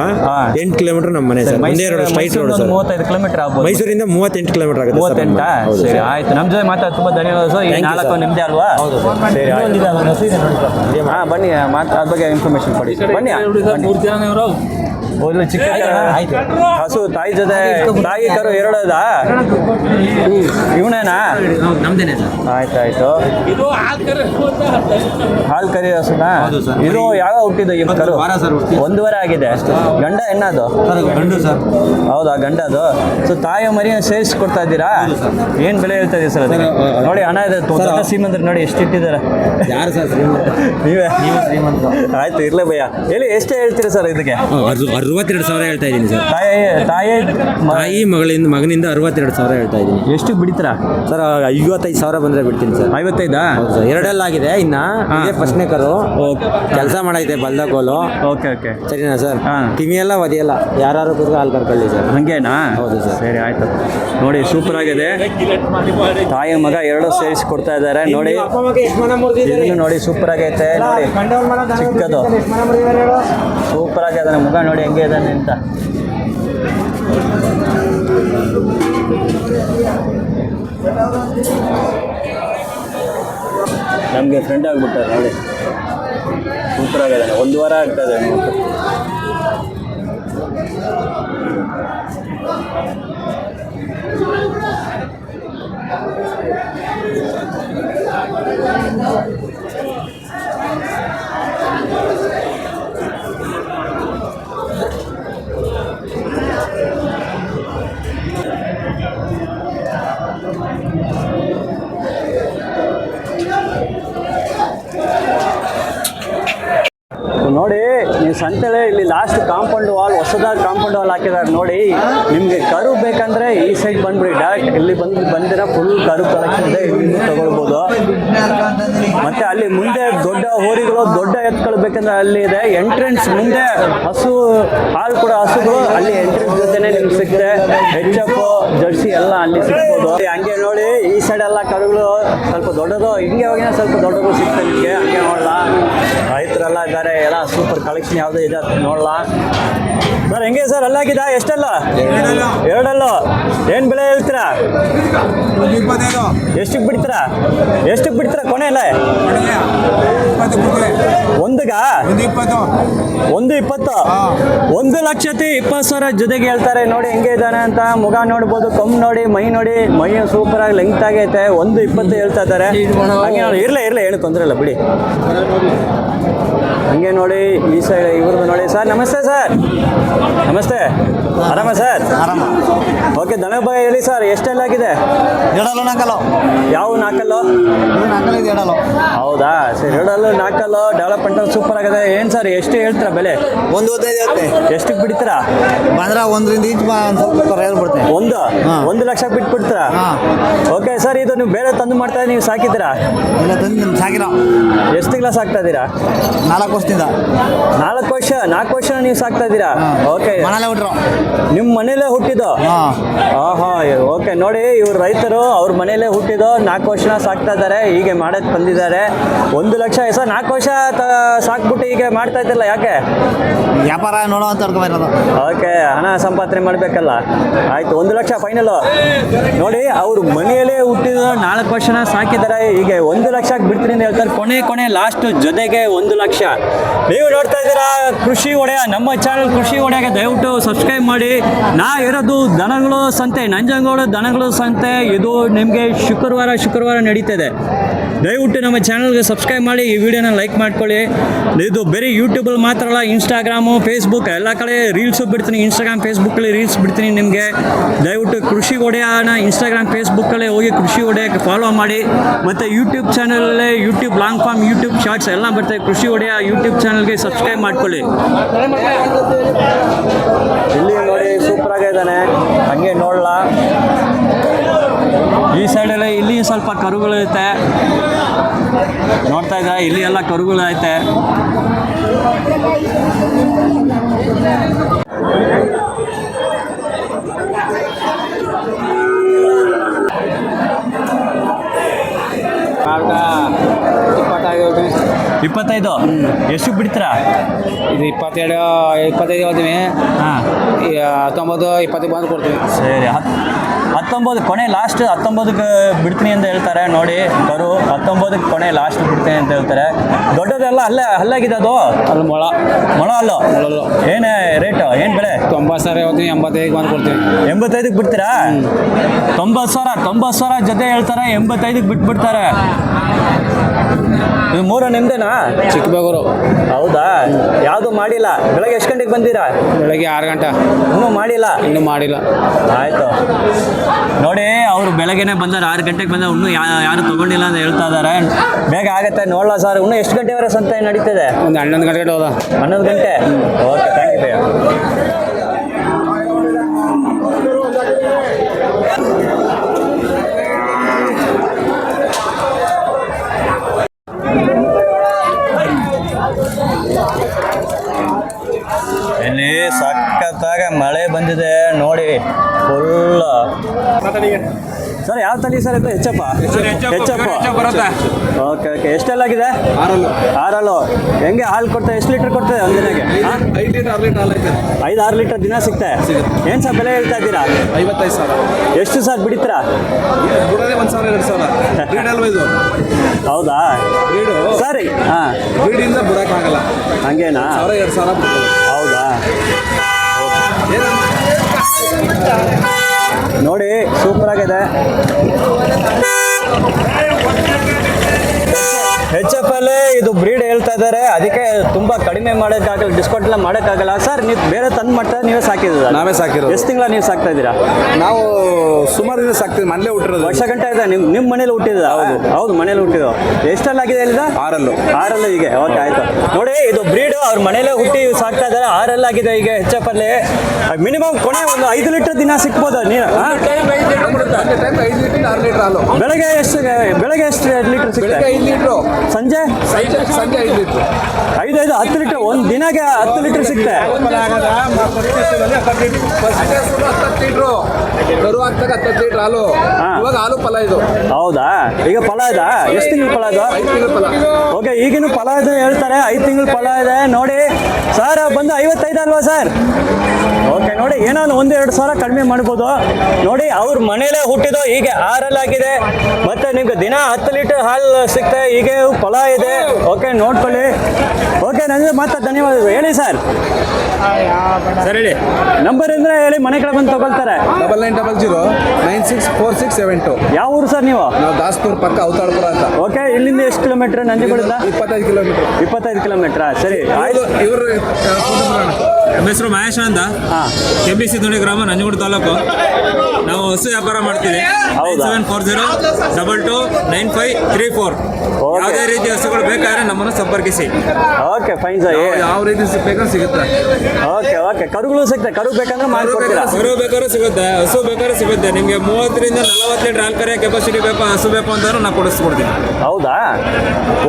8 ಕಿಲೋಮೀಟರ್ ನಮ್ಮ ಮನೆ ಸರ್. ಒಂದೇ road, straight road sir. 35 kilometre ಆಗ್ಬೋದು. ಮೈಸೂರಿಂದ 38 ಕಿಲೋಮೀಟರ್ ಆಗುತ್ತೆ. 38? ಸರಿ ಆಯ್ತು. ನಮ್ಮ ಜೊತೆ ಮಾತಾಡಿ ತುಂಬ ಧನ್ಯವಾದ ಸರ್. ಈ 4 ನಿಮ್ಮದೇ ಅಲ್ವಾ? ಸರಿ ಹಾಂ ಬನ್ನಿ, ಅದ್ರ ಬಗ್ಗೆ ಇನ್ಫಾರ್ಮೇಶನ್ ಕೊಡಿ. ಬನ್ನಿ ಒಂದು ಚಿಕ್ಕ ಆಯ್ತು. ಹಸು ತಾಯಿ ಜೊತೆ ತಾಯಿ ಕರು ಎರಡೋದಾ? ಇವನೇನಾ? ನಮ್ದೇನೆ ಸರ್. ಆಯ್ತಾಯ್ತು. ಹಾಲು ಕರಿ ಹಸುನಾ? ಇದು ಯಾವಾಗ ಹುಟ್ಟಿದ್ದು ಈ ಕರು? ಒಂದೂವರೆ ಆಗಿದೆ. ಗಂಡ ಹೆಣ್ಣದು? ಗಂಡು ಸರ್. ಹೌದಾ, ಗಂಡ ಅದು. ಸೊ ತಾಯಿ ಮರಿಯ ಸೇರಿಸಿ ಕೊಡ್ತಾ ಇದ್ದೀರಾ? ಏನು ಬೆಲೆ ಹೇಳ್ತಾ ಇದೀವಿ ಸರ್ ಅದಕ್ಕೆ? ನೋಡಿ ಹಣ ಇದೆ, ದೊಡ್ಡ ಶ್ರೀಮಂತರು ನೋಡಿ ಎಷ್ಟು ಇಟ್ಟಿದ್ದಾರೆ. ಯಾರು ಸರ್? ನೀವೇ ಶ್ರೀಮಂತ. ಆಯ್ತು, ಇರ್ಲೇ ಭಯ್ಯ. ಎಲ್ಲಿ ಎಷ್ಟು ಹೇಳ್ತೀರಾ ಸರ್ ಇದಕ್ಕೆ? 62,000 ಹೇಳ್ತಾ ಇದ್ದೀನಿ ಸರ್. ತಾಯಿ ಮಗನಿಂದ 62,000 ಹೇಳ್ತಾ ಇದ್ದೀನಿ. ಎಷ್ಟು ಬಿಡ್ತೀರಾ ಸರ್? 55,000 ಬಂದರೆ ಬಿಡ್ತೀನಿ ಸರ್. 55? ಹೌದು ಸರ್. 2 ಆಗಿದೆ ಇನ್ನ. ಫಸ್ಟ್ನೇ ಕರು ಕೆಲಸ ಮಾಡೈತೆ ಬಲ್ದಕೋಲು. ಓಕೆ ಓಕೆ, ಸರಿನಾ ಸರ್? ಹಾಂ. ಕಿವಿ ಎಲ್ಲ ಒದಿಯಲ್ಲ, ಯಾರು ಕೂತ್ಕೊಂಡು ಹಾಲು ಕರ್ಕೊಳ್ಳಿ ಸರ್. ಹಂಗೇನಾ? ಹೌದು ಸರ್. ಸರಿ ಆಯ್ತು. ನೋಡಿ ಸೂಪರ್ ಆಗಿದೆ. ತಾಯಿ ಮಗ 2 ಸೇರಿಸಿ ಕೊಡ್ತಾ ಇದ್ದಾರೆ. ನೋಡಿ ಇದನ್ನು ನೋಡಿ ಸೂಪರ್ ಆಗೈತೆ. ನೋಡಿ ಚಿಕ್ಕದು ಸೂಪರ್ ಆಗಿದೆ. ಮುಗ ನೋಡಿ ಹೆಂಗೆ ಇದ್ದಾನೆ ಅಂತ. ನಮಗೆ ಫ್ರೆಂಡ್ ಆಗಿಬಿಟ್ಟಾರೆ ನೋಡಿ. ಸೂಪರ್ ಆಗಿದ್ದಾನೆ. 1 ವಾರ ಆಗ್ತದೆ. ನೋಡಿ ನೀವು ಸಂತೆಲೆ ಇಲ್ಲಿ ಲಾಸ್ಟ್ ಕಾಂಪೌಂಡ್ ವಾಲ್, ಹೊಸದಾಗಿ ಕಾಂಪೌಂಡ್ ವಾಲ್ ಹಾಕಿದ್ದಾರೆ ನೋಡಿ. ನಿಮಗೆ ಕರು ಬೇಕಂದ್ರೆ ಈ ಸೈಡ್ ಬಂದ್ಬಿಡಿ, ಡೈರೆಕ್ಟ್ ಇಲ್ಲಿ ಬಂದಿರ ಫುಲ್ ಕರು ಕಲೆಕ್ಷನ್ ಇದೆ. ಇಲ್ಲಿ ತಗೊಳ್ಬೋದು. ಮತ್ತೆ ಅಲ್ಲಿ ಮುಂದೆ ದೊಡ್ಡ ಹೋರಿಗಳು, ದೊಡ್ಡ ಎತ್ಗಳು ಬೇಕಂದ್ರೆ ಅಲ್ಲಿ ಇದೆ. ಎಂಟ್ರೆನ್ಸ್ ಮುಂದೆ ಹಸು ಹಾಲು ಕೂಡ ಹಸುಗಳು ಅಲ್ಲಿ ಎಂಟ್ರೆನ್ಸ್ ಜೊತೆನೆ ನಿಮ್ಗೆ ಸಿಗುತ್ತೆ. HF ಜರ್ಸಿ ಎಲ್ಲ ಅಲ್ಲಿ ಸಿಗ್ಬೋದು. ಹಂಗೆ ನೋಡಿ ಈ ಸೈಡ್ ಎಲ್ಲ ಕರುಗಳು ಸ್ವಲ್ಪ ದೊಡ್ಡದು, ಹಿಂಗೆ ಹೋಗಿನ ಸ್ವಲ್ಪ ದೊಡ್ಡದು ಸಿಗ್ತದೆ ನಿಮಗೆ. ಹಂಗೆ ನೋಡಲ್ಲ, ರೈತರೆಲ್ಲ ಇದ್ದಾರೆ, ಎಲ್ಲ ಸೂಪರ್ ಕಲೆಕ್ಷನ್ ಯಾವುದೇ ಇದೆ ನೋಡಲ್ಲ ಸರ್. ಹೆಂಗೆ ಸರ್ ಅಲ್ಲಾಗಿದಾ? ಎಷ್ಟಲ್ಲ? 2 ಏನು ಬೆಲೆ ಹೇಳ್ತೀರಾ? ಎಷ್ಟಕ್ಕೆ ಬಿಡ್ತೀರಾ? ಎಷ್ಟಕ್ಕೆ ಬಿಡ್ತೀರಾ ಕೊನೆಯಲ್ಲ? ಒಂದಗ 120? 1,20,000 ಜೊತೆಗೆ ಹೇಳ್ತಾರೆ. ನೋಡಿ ಹೆಂಗೆ ಇದ್ದಾನೆ ಅಂತ. ಮುಗ ನೋಡ್ಬೋದು, ಕಮ್ಮು ನೋಡಿ, ಮೈ ನೋಡಿ, ಮೈ ಸೂಪರ್ ಆಗಿ ಲೆಂತ್ ಆಗೈತೆ. 120 ಹೇಳ್ತಾ ಇದ್ದಾರೆ. ಹಂಗೆ ನೋಡಿ, ಇರಲೇ ಏನು ತೊಂದರೆ ಇಲ್ಲ ಬಿಡಿ. ಹಂಗೆ ನೋಡಿ ಈ ಸೈಡ್ ಇವ್ರದ್ದು ನೋಡಿ. ಸರ್ ನಮಸ್ತೆ ಸರ್. ನಮಸ್ತೆ, ಆರಾಮ ಸರ್? ಆರಾಮ. ಓಕೆ, ದನ ಬಗ್ಗೆ ಹೇಳಿ ಸರ್, ಎಷ್ಟೆಲ್ಲ ಆಗಿದೆ? 2 ನಾಲ್ಕಲ್ಲು. ಯಾವ ನಾಲ್ಕಲ್ಲು? 4 ಇದೆ 2. ಹೌದಾ? ಸರಿ, 2 4 ಡೆವಲಪ್ಮೆಂಟ್ ಸೂಪರ್ ಆಗಿದೆ. ಏನು ಸರ್ ಎಷ್ಟು ಹೇಳ್ತೀರಾ ಬೆಲೆ? 1.25. ಎಷ್ಟಕ್ಕೆ ಬಿಡ್ತೀರಾ? ಬಂದ್ರೆ 1ರಿಂದ ಈಚ್ ಸ್ವಲ್ಪ ಹೇಳ್ಬಿಡ್ತೀನಿ. 1 ಲಕ್ಷ ಬಿಟ್ಬಿಡ್ತೀರಾ? ಓಕೆ ಸರ್, ಇದು ನೀವು ಬೇರೆ ತಂದು ಮಾಡ್ತಾ ನೀವು ಸಾಕಿದ್ದೀರಾ? ಇಲ್ಲ, ತಂದು ಸಾಕಿರೋ. ಎಷ್ಟು ತಿಂಗಳ ಸಾಕ್ತಾ ಇದ್ದೀರಾ? 4 ವರ್ಷದಿಂದ. 4 ವರ್ಷ? 4 ವರ್ಷ ನೀವು ಸಾಕ್ತಾ ಇದ್ದೀರಾ? ಓಕೆ, ಮನೇಲೆ ಹುಟ್ರು. ನಿಮ್ಮ ಮನೇಲೇ ಹುಟ್ಟಿದ್ದು? ಆಹಾ, ಓಕೆ. ನೋಡಿ ಇವ್ರು ರೈತರು, ಅವ್ರ ಮನೇಲೇ ಹುಟ್ಟಿದ್ದು, 4 ವರ್ಷ ಸಾಕ್ತಾ ಇದ್ದಾರೆ. ಹೀಗೆ ಮಾಡೋದು ಬಂದಿದ್ದಾರೆ. 1 ಲಕ್ಷ ಸರ್. 4 ವರ್ಷ ಸಾಕ್ಬಿಟ್ಟು ಹೀಗೆ ಮಾಡ್ತಾ ಇದ್ದಿಲ್ಲ, ಯಾಕೆ? ವ್ಯಾಪಾರ ನೋಡೋ ಅಂತ ಹೇಳ್ಕೊಬಾರದು. ಓಕೆ, ಹಣ ಸಂಪಾದನೆ ಮಾಡಬೇಕಲ್ಲ. ಆಯ್ತು, 1 ಲಕ್ಷ ಫೈನಲು. ನೋಡಿ ಅವ್ರ ಮನೆಯಲ್ಲೇ ಹುಟ್ಟಿದ 4 ವರ್ಷನ ಸಾಕಿದ್ದಾರೆ. ಹೀಗೆ 1 ಲಕ್ಷಕ್ಕೆ ಬಿಡ್ತೀನಿ ಅಂತ ಹೇಳ್ತಾರೆ. ಕೊನೆ ಲಾಸ್ಟ್ ಜೊತೆಗೆ 1 ಲಕ್ಷ. ನೀವು ನೋಡ್ತಾ ಇದ್ದೀರಾ ಕೃಷಿ ಒಡೆಯ. ನಮ್ಮ ಚಾನಲ್ ಕೃಷಿ ಒಡೆಯಗೆ ದಯವಿಟ್ಟು ಸಬ್ಸ್ಕ್ರೈಬ್ ಮಾಡಿ. ನಾ ಇರೋದು ದನಗಳು ಸಂತೆ, ನಂಜನಗೂಡು ದನಗಳು ಸಂತೆ. ಇದು ನಿಮಗೆ ಶುಕ್ರವಾರ ನಡೀತದೆ. ದಯವಿಟ್ಟು ನಮ್ಮ ಚಾನಲ್ಗೆ ಸಬ್ಸ್ಕ್ರೈಬ್ ಮಾಡಿ, ಈ ವಿಡಿಯೋನ ಲೈಕ್ ಮಾಡ್ಕೊಳ್ಳಿ. ಇದು ಬರೀ ಯೂಟ್ಯೂಬಲ್ಲಿ ಮಾತ್ರ ಅಲ್ಲ, ಇನ್ಸ್ಟಾಗ್ರಾಮು, ಫೇಸ್ಬುಕ್ ಎಲ್ಲ ಕಡೆ ರೀಲ್ಸು ಬಿಡ್ತೀನಿ. ಇನ್ಸ್ಟಾಗ್ರಾಮ್, ಫೇಸ್ಬುಕ್ಕಲ್ಲಿ ರೀಲ್ಸ್ ಬಿಡ್ತೀನಿ ನಿಮಗೆ. ದಯವಿಟ್ಟು ಕೃಷಿ ಒಡೆಯನ ಇನ್ಸ್ಟಾಗ್ರಾಮ್, ಫೇಸ್ಬುಕ್ಕಲ್ಲೇ ಹೋಗಿ ಕೃಷಿ ಒಡೆಯಕ್ಕೆ ಫಾಲೋ ಮಾಡಿ. ಮತ್ತು ಯೂಟ್ಯೂಬ್ ಚಾನಲಲ್ಲೇ YouTube long form, YouTube shorts ಎಲ್ಲ ಬರ್ತದೆ. ಕೃಷಿ ಒಡೆಯ ಯೂಟ್ಯೂಬ್ ಚಾನಲ್ಗೆ ಸಬ್ಸ್ಕ್ರೈಬ್ ಮಾಡ್ಕೊಳ್ಳಿ. ಇಲ್ಲಿ ನೋಡಿ ಸೂಪರ್ ಆಗಿದ್ದಾನೆ. ಹಂಗೆ ನೋಡಲ್ಲ, ಈ ಸೈಡಲ್ಲಿ ಇಲ್ಲಿ ಸ್ವಲ್ಪ ಕರುಗಳೈತೆ. ನೋಡ್ತಾ ಇದ್ದ ಇಲ್ಲಿ ಎಲ್ಲ ಕರುಗಳು ಐತೆ. 25 ಎಷ್ಟು ಬಿಡ್ತೀರಾ? ಇದು 22 25 ಹೇಳ್ತೀವಿ. ಹಾಂ 19 20 ಬಂದು ಕೊಡ್ತೀವಿ. ಸರಿ 19 ಕೊನೆ ಲಾಸ್ಟ್ 19ಕ್ಕೆ ಬಿಡ್ತೀನಿ ಅಂತ ಹೇಳ್ತಾರೆ ನೋಡಿ. ಕರು 19ಕ್ಕೆ ಕೊನೆ ಲಾಸ್ಟ್ ಬಿಡ್ತೀನಿ ಅಂತ ಹೇಳ್ತಾರೆ. ದೊಡ್ಡದೆಲ್ಲ ಹಲ್ಲಾಗಿದೆ ಅದು. ಅಲ್ಲಿ ಮೊಳ ಅಲ್ಲೋ ಮೊಳಲು ಏನೇ ರೇಟು ಏನು ಬೆಲೆ? 90,000 ಹೇಳ್ತೀವಿ. 85 ಬಂದು ಕೊಡ್ತೀವಿ. 85ಕ್ಕೆ ಬಿಡ್ತೀರಾ? 90,000 ಜೊತೆ ಹೇಳ್ತಾರೆ, 85ಕ್ಕೆ ಬಿಟ್ಬಿಡ್ತಾರೆ. ಇದು ಮೂರು ನಿಮ್ದೇನಾ? ಚಿಕ್ಕಬೇಗೂರು. ಹೌದಾ? ಯಾವುದು ಮಾಡಿಲ್ಲ? ಬೆಳಗ್ಗೆ ಎಷ್ಟು ಗಂಟೆಗೆ ಬಂದಿರಾ? ಬೆಳಗ್ಗೆ 6 ಗಂಟೆ. ಇನ್ನೂ ಮಾಡಿಲ್ಲ? ಇನ್ನೂ ಮಾಡಿಲ್ಲ. ಆಯಿತು ನೋಡಿ, ಅವರು ಬೆಳಗ್ಗೆನೇ ಬಂದಾರೆ, 6 ಗಂಟೆಗೆ ಬಂದ, ಇನ್ನೂ ಯಾರು ತೊಗೊಂಡಿಲ್ಲ ಅಂತ ಹೇಳ್ತಾ ಇದ್ದಾರೆ. ಬೇಗ ಆಗುತ್ತೆ ನೋಡಲ್ಲ ಸರ್. ಇನ್ನೂ ಎಷ್ಟು ಗಂಟೆವರೆಗೆ ಸಂತೆ ನಡೀತದೆ? ಒಂದು 11 ಗಂಟೆ ಹೋದ. 11 ಗಂಟೆ. ಓಕೆ, ಥ್ಯಾಂಕ್ ಯು ಭಯ್ಯ. ಇಲ್ಲಿ ಸಖತ್ತಾಗಿ ಮಳೆ ಬಂದಿದೆ ನೋಡಿ, ಫುಲ್. ಸರ್ ಯಾವ ತಳಿ ಸರ್ ಇದು? ಹೆಚ್ಚಪ್ಪ. ಬರುತ್ತೆ. Okay okay. ಎಷ್ಟೆಲ್ಲಾಗಿದೆ? 6 ಹೆಂಗೆ ಹಾಲು ಕೊಡ್ತದೆ? ಎಷ್ಟು ಲೀಟ್ರ್ ಕೊಡ್ತದೆ ಒಂದು ದಿನಕ್ಕೆ? 5-6 ಲೀಟ್ರ್ ದಿನ ಸಿಗ್ತೆ. ಏನು ಸರ್ ಬೆಲೆ ಹೇಳ್ತಾ ಇದ್ದೀರಾ? 55,000. ಎಷ್ಟು ಸರ್ ಬಿಡ್ತೀರಾ? ಬಿಡೋದೇ 1,000-2,000. ಬ್ರೀಡ್ ಅಲ್ವಾ ಇದು? ಹೌದಾ ಬ್ರೀಡು ಸರಿ. ಹಾಂ, ಬ್ರೀಡಿಂದ ಬಿಡೋಕ್ಕಾಗಲ್ಲ. ಹಂಗೇನಾ? 1,000-2,000 ಬಿಡ್ಬೋದು. ಹೌದಾ? ನೋಡಿ ಸೂಪರ್ ಆಗಿದೆ. HF ಅಲ್ಲೇ ಇದು ಬ್ರೀಡ್ ಹೇಳ್ತಾ ಇದ್ದಾರೆ, ಅದಕ್ಕೆ ತುಂಬ ಕಡಿಮೆ ಮಾಡೋಕ್ಕಾಗಲ್ಲ, ಡಿಸ್ಕೌಂಟ್ ಎಲ್ಲ ಮಾಡೋಕ್ಕಾಗಲ್ಲ. ಸರ್ ನೀವು ಬೇರೆ ತಂದು ಮಾಡ್ತಾ ನೀವೇ ಸಾಕಿದ್ದೀರಾ? ನಾವೇ ಸಾಕಿರೋದು. ಎಷ್ಟು ತಿಂಗಳ ನೀವು ಸಾಕ್ತಾ ಇದ್ದೀರಾ? ನಾವು ಸುಮಾರು ಸಾಕ್ತೀವಿ, ಮನೇಲೆ ಹುಟ್ಟಿರೋದು. ವರ್ಷ ಗಂಟೆ ಇದೆ ನಿಮ್ಮ ಮನೇಲಿ ಹುಟ್ಟಿದ? ಹೌದು ಮನೇಲಿ ಹುಟ್ಟಿದ್ದು. ಎಷ್ಟೆಲ್ಲಾಗಿದೆ ಇಲ್ಲಿಂದ? 6 ಹೀಗೆ. ಓಕೆ ಆಯಿತು. ನೋಡಿ ಇದು ಬ್ರೀಡು ಅವ್ರ ಮನೇಲೇ ಹುಟ್ಟಿ ಸಾಕ್ತಾ ಇದ್ದಾರೆ. 6 ಆಗಿದೆ ಈಗ HF ಅಲ್ಲಿ. ಮಿನಿಮಮ್ ಕೊನೆ ಒಂದು 5 ಲೀಟರ್ ದಿನ ಸಿಕ್ಬೋದು ನೀರು. 5 ಲೀಟರ್ 6 ಲೀಟರ್ ಹಾಲು. ಬೆಳಗ್ಗೆ ಎಷ್ಟು 2 ಲೀಟರ್ ಸಿಗುತ್ತೆ? 5 ಲೀಟ್ರು. ಸಂಜೆ 5 ಲೀಟ್ರು. 10 ಲೀಟರ್ ಒಂದು ದಿನಕ್ಕೆ 10 ಲೀಟರ್ ಸಿಗುತ್ತೆ. 10 ಲೀಟ್ರು ಕರು ಹಾಕ್ದಾಗ 10 ಲೀಟರ್ ಹಾಲು. ಇವಾಗ ಹಾಲು ಫಲ ಇದು. ಹೌದಾ? ಈಗ ಫಲ ಇದಾ? ಎಷ್ಟು ತಿಂಗಳು ಫಲ ಇದು? 5 ತಿಂಗಳ ಫಲ. ಓಕೆ, ಈಗಿನ ಫಲ ಇದೆ ಹೇಳ್ತಾರೆ. 5 ತಿಂಗಳು ಫಲ ಇದೆ ನೋಡಿ. ಸರ್ ಬಂದು 55 ಅಲ್ವಾ ಸರ್? ಓಕೆ ನೋಡಿ, ಏನೋ 1-2 ಸಾವಿರ ಕಡಿಮೆ ಮಾಡ್ಬೋದು ನೋಡಿ. ಅವ್ರ ಮನೇಲೇ ಹುಟ್ಟಿದ್ದು, ಹೀಗೆ 6 ಆಗಿದೆ. ಮತ್ತೆ ನಿಮ್ಗೆ ದಿನ 10 ಲೀಟರ್ ಹಾಲು ಸಿಗ್ತದೆ. ಹೀಗೆ ಫಲ ಇದೆ. ಓಕೆ ನೋಡ್ಕೊಳ್ಳಿ. ಓಕೆ, ನನಗೆ ಮಾತ್ರ ಧನ್ಯವಾದಗಳು. ಹೇಳಿ ಸರ್. ಸರ್ ಹೇಳಿ. ನಂಬರ್ ಅಂದರೆ ಹೇಳಿ, ಮನೆ ಕಡೆ ಬಂದು ತಗೊಳ್ತಾರೆ. 9900964672. ಯಾವ ಊರು ಸರ್ ನೀವು? ನಾವು ದಾಸ್ಪುರ್ ಪಕ್ಕ ಅವತಾಳಪುರ ಅಂತ. ಓಕೆ, ಇಲ್ಲಿಂದ ಎಷ್ಟು ಕಿಲೋಮೀಟ್ರ್? ನಂದಿಗುಡದ 25 ಕಿಲೋಮೀಟರ್. 25 ಕಿಲೋಮೀಟ್ರಾ? ಸರಿ ಆಯ್ತು. ಇವರು ನಮ್ಮ ಹೆಸರು ಮಹೇಶ್ ಅಂತ. ಹಾಂ, KBC ಸಿದ್ದೋಣಿ ಗ್ರಾಮ, ನಂಜನಗೂಡು ತಾಲೂಕು. ನಾವು ಹಸು ವ್ಯಾಪಾರ ಮಾಡ್ತೀವಿ. ಹೌದಾ? 9740229534. ಯಾವುದೇ ರೀತಿಯ ಹಸುಗಳು ಬೇಕಾದ್ರೆ ನಮ್ಮನ್ನು ಸಂಪರ್ಕಿಸಿ. Okay fine sir. ಯಾವ ರೀತಿ ಬೇಕಾದ್ರೆ ಸಿಗುತ್ತೆ. Okay okay. ಕರುಗಳು ಸಿಗ್ತದೆ? ಕರು ಬೇಕಂದ್ರೆ ಮಾಡ್ಕೊಡ್ತೀರಾ? ಕರು ಬೇಕಾದ್ರೂ ಸಿಗುತ್ತೆ, ಹಸು ಬೇಕಾದ್ರೂ ಸಿಗುತ್ತೆ. ನಿಮಗೆ 30ರಿಂದ 40 ಲೀಟರ್ ಹಾಲು ಕರೆಯೋ ಕೆಪಾಸಿಟಿ ಬೇಕು, ಹಸು ಬೇಕು ಅಂತಂದ್ರೆ ನಾವು ಕೊಡಿಸ್ಕೊಡ್ತೀವಿ. ಹೌದಾ?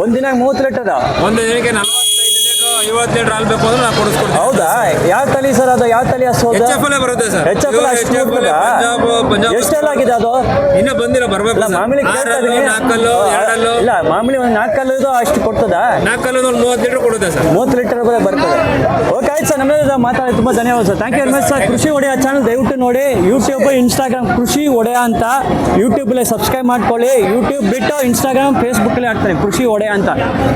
ಒಂದಿನ 30 ಲೀಟರ್? ಒಂದು ದಿನಕ್ಕೆ 45 ಲೀಟರ್ 50 ಲೀಟರ್ ಹಾಲು ಬೇಕು ಅಂದ್ರೆ ನಾವು ಕೊಡಿಸ್ಕೊಡ್ತೀವಿ. ಹೌದಾ? ಯಾವ ತಳಿ ಸರ್ ಅದು? ಯಾವ ತಳಿ ಹಸು? HF ಅಲ್ಲೇ ಬರುತ್ತೆ ಸರ್. HF ಅಲ್ಲ? ಅಷ್ಟು ಬರ್ತದಾ? ಪಂಜಾಬ್ ಎಷ್ಟೆಲ್ಲ ಆಗಿದೆ ಅದು? ಇನ್ನೂ ಬಂದಿಲ್ಲ, ಬರ್ಬೇಕು. ಇಲ್ಲ ಮಾಮೂಲಿ ಕೇಳ್ತಾ ಇದೀನಿ. 4 ಕಲ್ಲು 2 ಕಲ್ಲು. ಇಲ್ಲ ಮಾಮೂಲಿ ಒಂದು 4 ಕಲ್ಲು ಇದು ಅಷ್ಟು ಕೊಡ್ತದಾ? 4 ಕಲ್ಲು ಒಂದು 30 ಲೀಟರ್ ಕೊಡುತ್ತೆ ಸರ್. 30 ಲೀಟರ್ ಬರ್ತದೆ. ಓಕೆ ಆಯ್ತು ಸರ್, ನಮ್ಮಲ್ಲಿ ಮಾತಾಡಿ ತುಂಬ ಧನ್ಯವಾದ sir. Thank you very much sir. Krishi Odeya channel ದಯವಿಟ್ಟು ನೋಡಿ. ಯೂಟ್ಯೂಬ್, ಇನ್ಸ್ಟಾಗ್ರಾಮ್ ಕೃಷಿ ಒಡೆಯ ಅಂತ ಯೂಟ್ಯೂಬಲ್ಲಿ ಸಬ್ಸ್ಕ್ರೈಬ್ ಮಾಡ್ಕೊಳ್ಳಿ. ಯೂಟ್ಯೂಬ್ ಬಿಟ್ಟು ಇನ್ಸ್ಟಾಗ್ರಾಮ್, ಫೇಸ್ಬುಕ್ಕಲ್ಲಿ ಹಾಕ್ತಾರೆ ಕೃಷಿ ಒಡೆಯ ಅಂತ.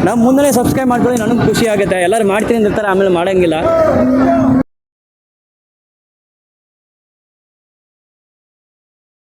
ನಮ್ಮ ಮುಂದೆ ಸಬ್ಸ್ಕ್ರೈಬ್ ಮಾಡ್ಕೊಳ್ಳಿ, ನನಗೆ ಖುಷಿ ಆಗುತ್ತೆ. ಎಲ್ಲರೂ ಮಾಡ್ತೀನಿ ಅಂತಾರೆ, ಆಮೇಲೆ ಮಾಡೋಂಗಿಲ್ಲ.